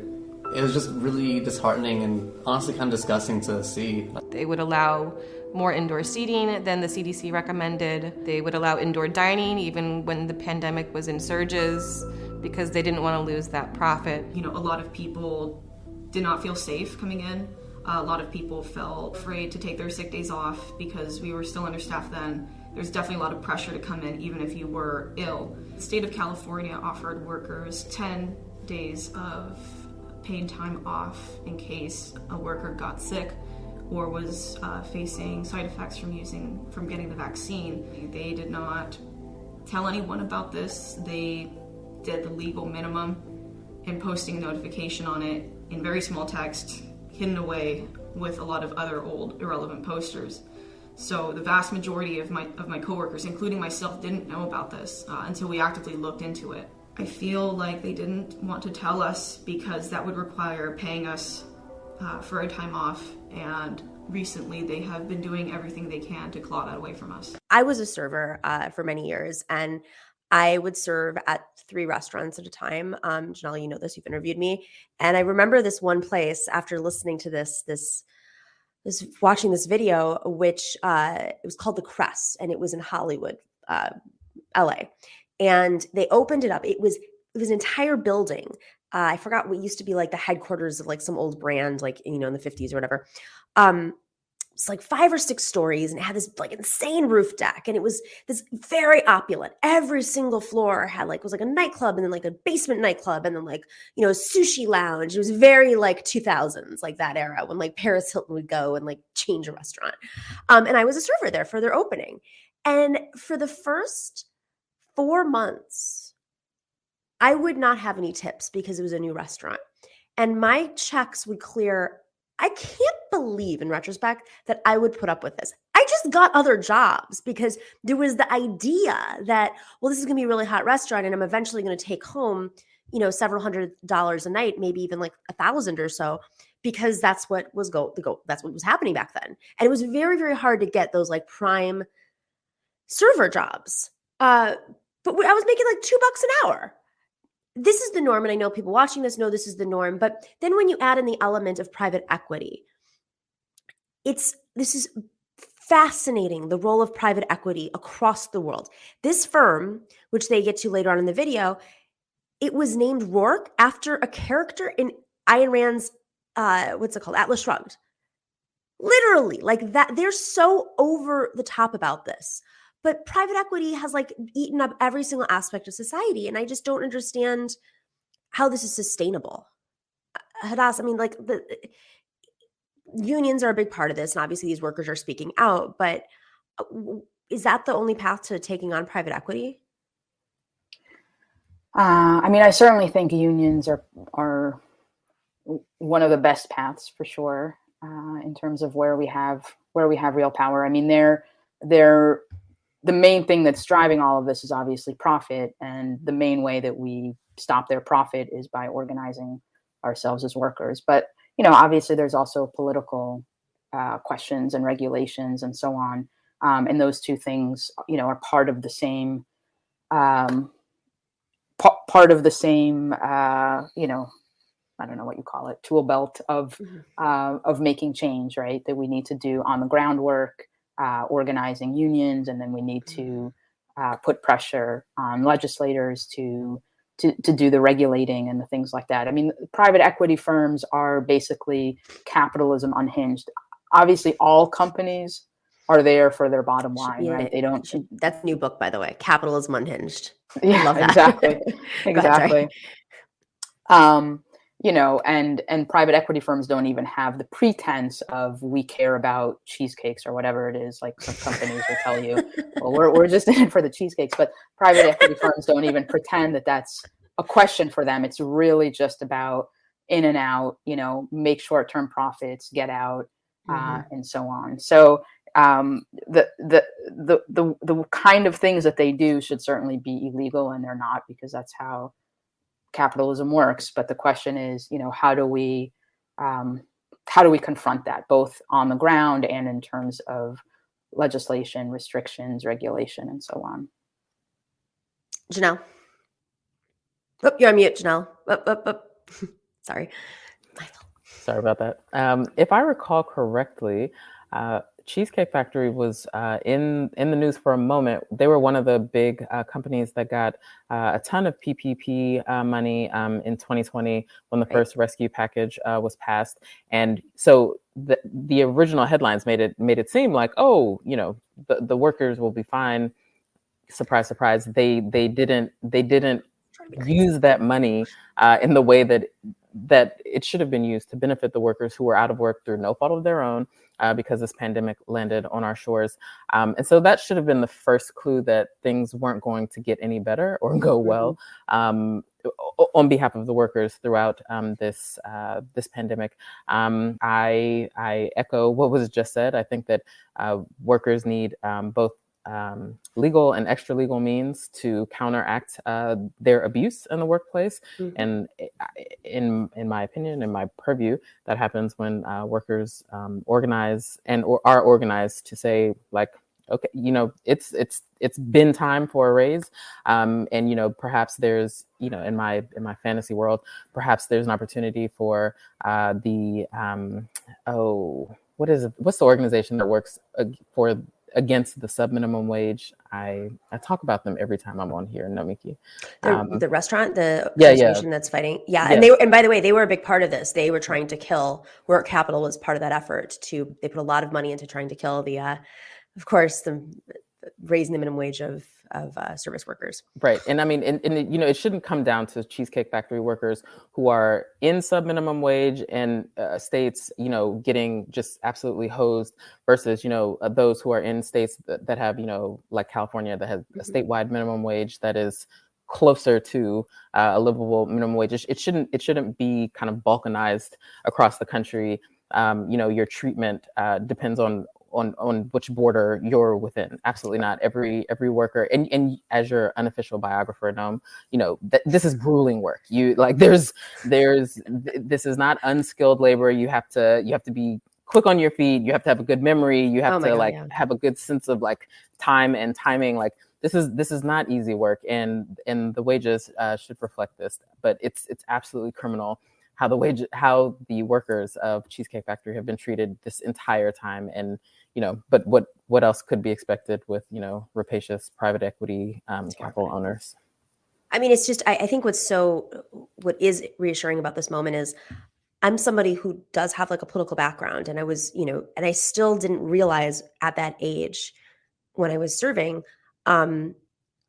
It was just really disheartening and honestly kind of disgusting to see. They would allow more indoor seating than the CDC recommended. They would allow indoor dining even when the pandemic was in surges because they didn't want to lose that profit. You know, a lot of people did not feel safe coming in. A lot of people felt afraid to take their sick days off because we were still understaffed then. There's definitely a lot of pressure to come in even if you were ill. The state of California offered workers 10 days of paid time off in case a worker got sick or was facing side effects from getting the vaccine. They did not tell anyone about this. They did the legal minimum in posting a notification on it in very small text, hidden away with a lot of other old irrelevant posters. So the vast majority of my coworkers, including myself, didn't know about this until we actively looked into it. I feel like they didn't want to tell us because that would require paying us for a time off, and recently they have been doing everything they can to claw that away from us. I was a server for many years, and I would serve at 3 restaurants at a time. Janelle, you know this, you've interviewed me. And I remember this one place after listening to watching this video, which it was called The Crest, and it was in Hollywood, LA. And they opened it up. It was an entire building. I forgot what used to be like the headquarters of like some old brand, like, you know, in the 50s or whatever. It's like 5 or 6 stories, and it had this like insane roof deck, and it was this very opulent. Every single floor was like a nightclub, and then like a basement nightclub, and then like, you know, a sushi lounge. It was very like 2000s, like that era when like Paris Hilton would go and like change a restaurant. And I was a server there for their opening. And for the first 4 months, I would not have any tips because it was a new restaurant. And my checks would clear. I can't believe in retrospect that I would put up with this. I just got other jobs because there was the idea that, well, this is going to be a really hot restaurant and I'm eventually going to take home, you know, several $100s a night, maybe even like $1,000 or so, because that's what was that's what was happening back then. And it was very, very hard to get those like prime server jobs. But I was making like $2 an hour. This is the norm, and I know people watching this know this is the norm, but then when you add in the element of private equity, this is fascinating, the role of private equity across the world. This firm, which they get to later on in the video, it was named Rourke after a character in Ayn Rand's, Atlas Shrugged. Literally, like that, they're so over the top about this. But private equity has like eaten up every single aspect of society. And I just don't understand how this is sustainable. Hadas, I mean, like the unions are a big part of this. And obviously these workers are speaking out, but is that the only path to taking on private equity? I mean, I certainly think unions are one of the best paths for sure, in terms of where we have real power. I mean, they're the main thing that's driving all of this is obviously profit. And the main way that we stop their profit is by organizing ourselves as workers. But, you know, obviously there's also political questions and regulations and so on. And those two things, you know, are part of the same, you know, I don't know what you call it, tool belt of making change, right? That we need to do on the groundwork, organizing unions, and then we need to put pressure on legislators to do the regulating and the things like that. I mean, private equity firms are basically capitalism unhinged. Obviously, all companies are there for their bottom line, right? They don't. That's a new book, by the way. Capitalism Unhinged. Yeah, I love that. exactly, Go ahead, sorry. exactly. You know, and private equity firms don't even have the pretense of we care about cheesecakes or whatever it is. Like some companies will tell you, well, we're just in it for the cheesecakes. But private equity firms don't even pretend that that's a question for them. It's really just about in and out. You know, make short-term profits, get out, and so on. So the kind of things that they do should certainly be illegal, and they're not, because that's how capitalism works. But the question is, you know, how do we confront that, both on the ground and in terms of legislation, restrictions, regulation, and so on? Janelle. Oh, you're on mute, Janelle. Sorry. Sorry about that. If I recall correctly, Cheesecake Factory was in the news for a moment. They were one of the big companies that got a ton of PPP money in 2020 when the first rescue package was passed. And so the original headlines made it seem like, oh, you know, the workers will be fine. Surprise, surprise. They didn't use that money in the way that it should have been used to benefit the workers who were out of work through no fault of their own, because this pandemic landed on our shores. And so that should have been the first clue that things weren't going to get any better or go well on behalf of the workers throughout this pandemic. I echo what was just said. I think that workers need both legal and extra legal means to counteract their abuse in the workplace. And in my opinion, in my purview, that happens when workers organize or are organized to say, like, okay, you know, it's been time for a raise, and you know, perhaps there's, you know, in my fantasy world, perhaps there's an opportunity for what's the organization that works against the sub-minimum wage? I talk about them every time I'm on here, Nomiki. The restaurant, the organization that's fighting. Yeah. And by the way, they were a big part of this. They were trying to kill, Work Capital was part of that effort they put a lot of money into trying to kill of course, the raising the minimum wage of service workers. Right. And I mean, and you know, it shouldn't come down to Cheesecake Factory workers who are in sub-minimum wage and states, you know, getting just absolutely hosed versus, you know, those who are in states that have, you know, like California, that has a statewide minimum wage that is closer to a livable minimum wage. It shouldn't be kind of balkanized across the country. You know, your treatment depends on which border you're within. Absolutely not. Every worker, and as your unofficial biographer, Nom, you know, this is grueling work. You like this is not unskilled labor. You have to be quick on your feet. You have to have a good memory. You have to have a good sense of like time and timing. Like this is not easy work, and the wages should reflect this. But it's absolutely criminal how the workers of Cheesecake Factory have been treated this entire time. And you know, but what else could be expected with, you know, rapacious private equity capital owners? I mean, it's just, I think what is reassuring about this moment is I'm somebody who does have like a political background, and I was, you know, and I still didn't realize at that age when I was serving, I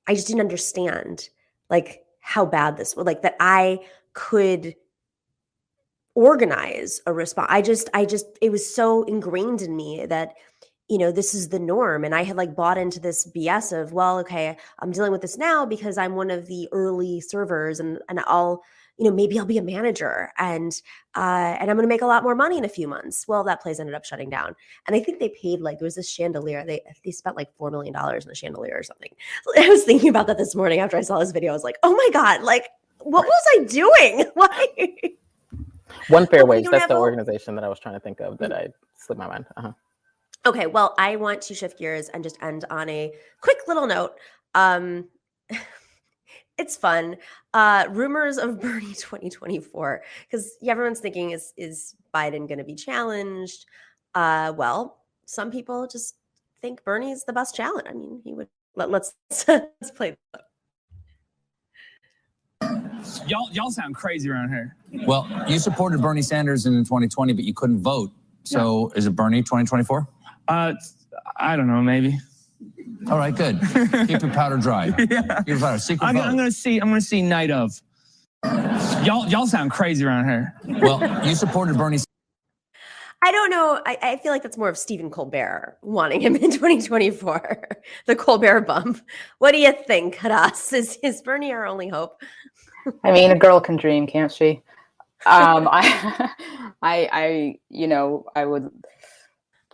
just didn't understand like how bad this was, like that I could organize a response. It was so ingrained in me that, you know, this is the norm. And I had like bought into this BS of, well, okay, I'm dealing with this now because I'm one of the early servers, and I'll, you know, maybe I'll be a manager and I'm going to make a lot more money in a few months. Well, that place ended up shutting down. And I think they paid there was this chandelier. They spent like $4 million in the chandelier or something. So I was thinking about that this morning after I saw this video. I was like, oh my God, like, what was I doing? Why? One Fair Wage, that's the organization that I was trying to think of that I slipped my mind. Okay, well, I want to shift gears and just end on a quick little note. It's fun. Rumors of Bernie 2024, because everyone's thinking, is Biden going to be challenged? Well, some people just think Bernie's the best challenge. I mean, he would. Let's play. Y'all sound crazy around here. Well, you supported Bernie Sanders in 2020, but you couldn't vote. So is it Bernie 2024? I don't know, maybe. All right, good. Keep your powder dry. Yeah. Keep your powder. Secret vote. I'm gonna see night of. Y'all sound crazy around here. Well, you supported Bernie. I don't know. I feel like that's more of Stephen Colbert wanting him in 2024. The Colbert bump. What do you think, Hadas? Is Bernie our only hope? I mean, a girl can dream, can't she? I would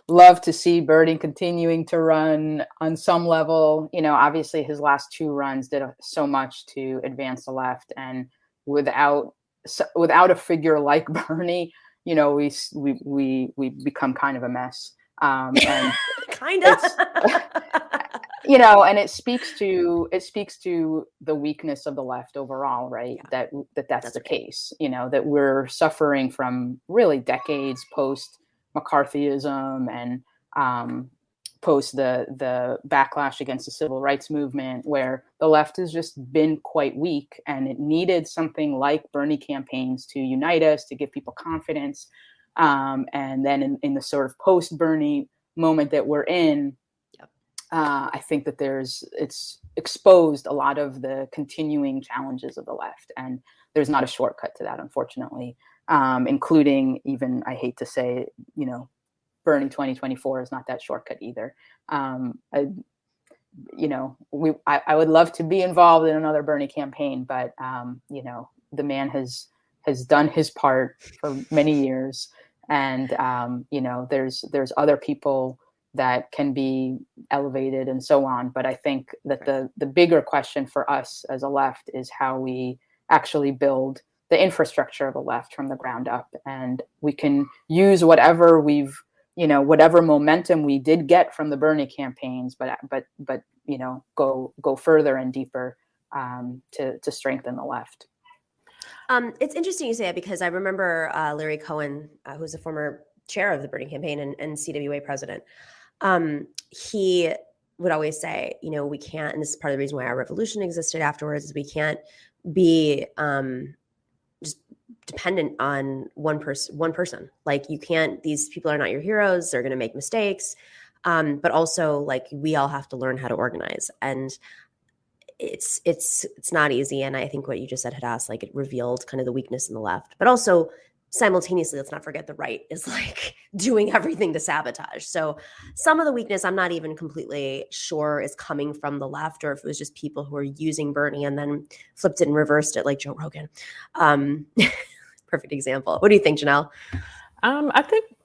love to see Bernie continuing to run on some level. Obviously his last 2 runs did so much to advance the left, and without a figure like Bernie, we become kind of a mess. And kind of. And it speaks to the weakness of the left overall, right? Yeah. That's the case. That we're suffering from really decades post McCarthyism and post the backlash against the civil rights movement, where the left has just been quite weak, and it needed something like Bernie campaigns to unite us, to give people confidence. And then in the sort of post Bernie moment that we're in, I think that it's exposed a lot of the continuing challenges of the left, and there's not a shortcut to that, unfortunately. Including, even, I hate to say, Bernie 2024 is not that shortcut either. I would love to be involved in another Bernie campaign, but the man has done his part for many years, and there's other people that can be elevated and so on. But I think that the bigger question for us as a left is how we actually build the infrastructure of the left from the ground up. And we can use whatever whatever momentum we did get from the Bernie campaigns, but go further and deeper to strengthen the left. It's interesting you say that, because I remember Larry Cohen, who's a former chair of the Bernie campaign and CWA president. He would always say, we can't, and this is part of the reason why our revolution existed afterwards, is we can't be just dependent on one person. Like, you can't, these people are not your heroes. They're going to make mistakes. But also, like, we all have to learn how to organize. And it's not easy. And I think what you just said, Hadas, like, it revealed kind of the weakness in the left, but also simultaneously, let's not forget the right is like doing everything to sabotage. So some of the weakness, I'm not even completely sure is coming from the left, or if it was just people who are using Bernie and then flipped it and reversed it, like Joe Rogan. Perfect example. What do you think, Janelle? I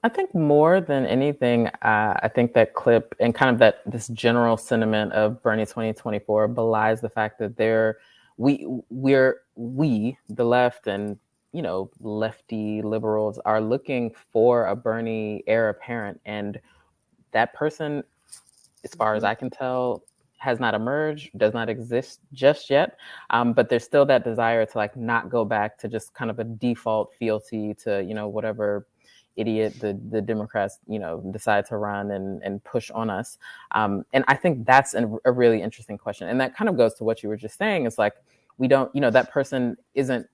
think more than anything, I think that clip and kind of this general sentiment of Bernie 2024 belies the fact that we, the left, and lefty liberals are looking for a Bernie heir apparent, and that person, as far as I can tell, has not emerged, does not exist just yet. But there's still that desire to, like, not go back to just kind of a default fealty to, whatever idiot the Democrats, decide to run and push on us. And I think that's a really interesting question. And that kind of goes to what you were just saying. It's like, we don't, that person isn't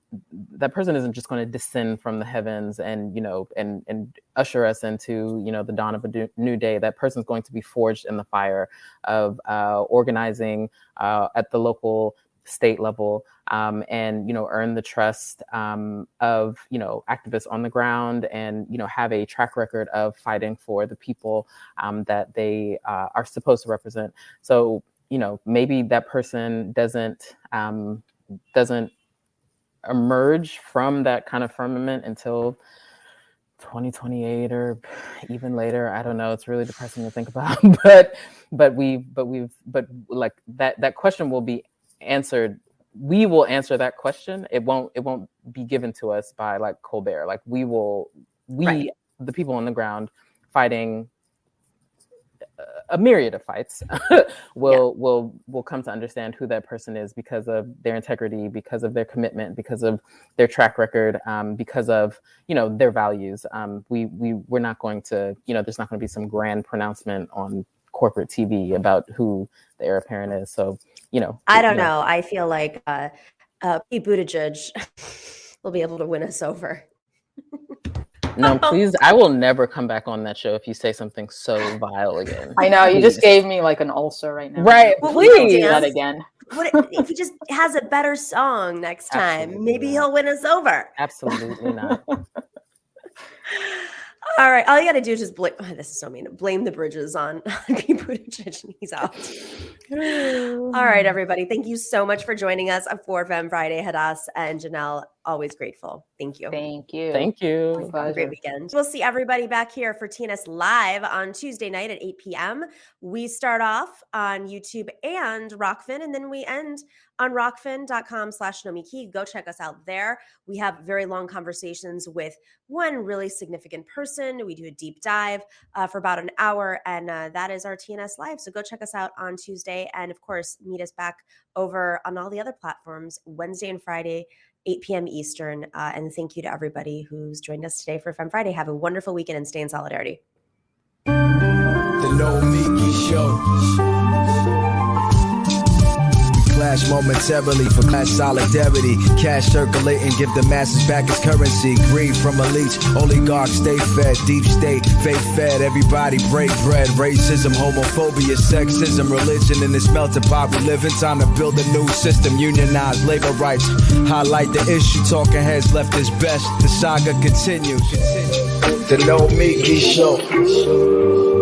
just going to descend from the heavens and, and usher us into, the dawn of a new day. That person's going to be forged in the fire of organizing at the local, state level, and, earn the trust of, activists on the ground, and, have a track record of fighting for the people that they are supposed to represent. So, maybe that person doesn't emerge from that kind of firmament until 2028 or even later. I don't know. It's really depressing to think about, but like that question will be answered. We will answer that question. It won't be given to us by, like, Colbert. Like, right. The people on the ground fighting a myriad of fights, will come to understand who that person is because of their integrity, because of their commitment, because of their track record, because of, their values. We're not going to, there's not going to be some grand pronouncement on corporate TV about who the heir apparent is. So, I don't know. I feel like Pete Buttigieg will be able to win us over. No, please. I will never come back on that show if you say something so vile again. I know. You just gave me like an ulcer right now. Right. Well, please. Do that again. What if he just has a better song next time? Absolutely Maybe not. he'll win us over. Absolutely not. All right. All you got to do is just blame. Oh, this is so mean. Blame the bridges on Pete Buttigieg and he's out. All right, everybody. Thank you so much for joining us for Femme Friday. Hadas and Janelle, always grateful. Thank you. Thank you. Thank you. Have a great weekend. We'll see everybody back here for TNS Live on Tuesday night at 8 p.m. We start off on YouTube and Rockfin, and then we end on rockfin.com/Nomiki. Go check us out there. We have very long conversations with one really significant person. We do a deep dive for about an hour, and that is our TNS Live. So go check us out on Tuesday. And of course, meet us back over on all the other platforms Wednesday and Friday, 8 p.m. Eastern. And thank you to everybody who's joined us today for Femme Friday. Have a wonderful weekend and stay in solidarity. The Nomiki Show. Clash momentarily for class solidarity. Cash circulating, give the masses back its currency. Greed from elites, oligarchs stay fed. Deep state, fake fed, everybody break bread. Racism, homophobia, sexism, religion in this melting pot we live in. Time to build a new system, unionize labor rights. Highlight the issue, talking heads left is best. The saga continues. The Nomiki Show.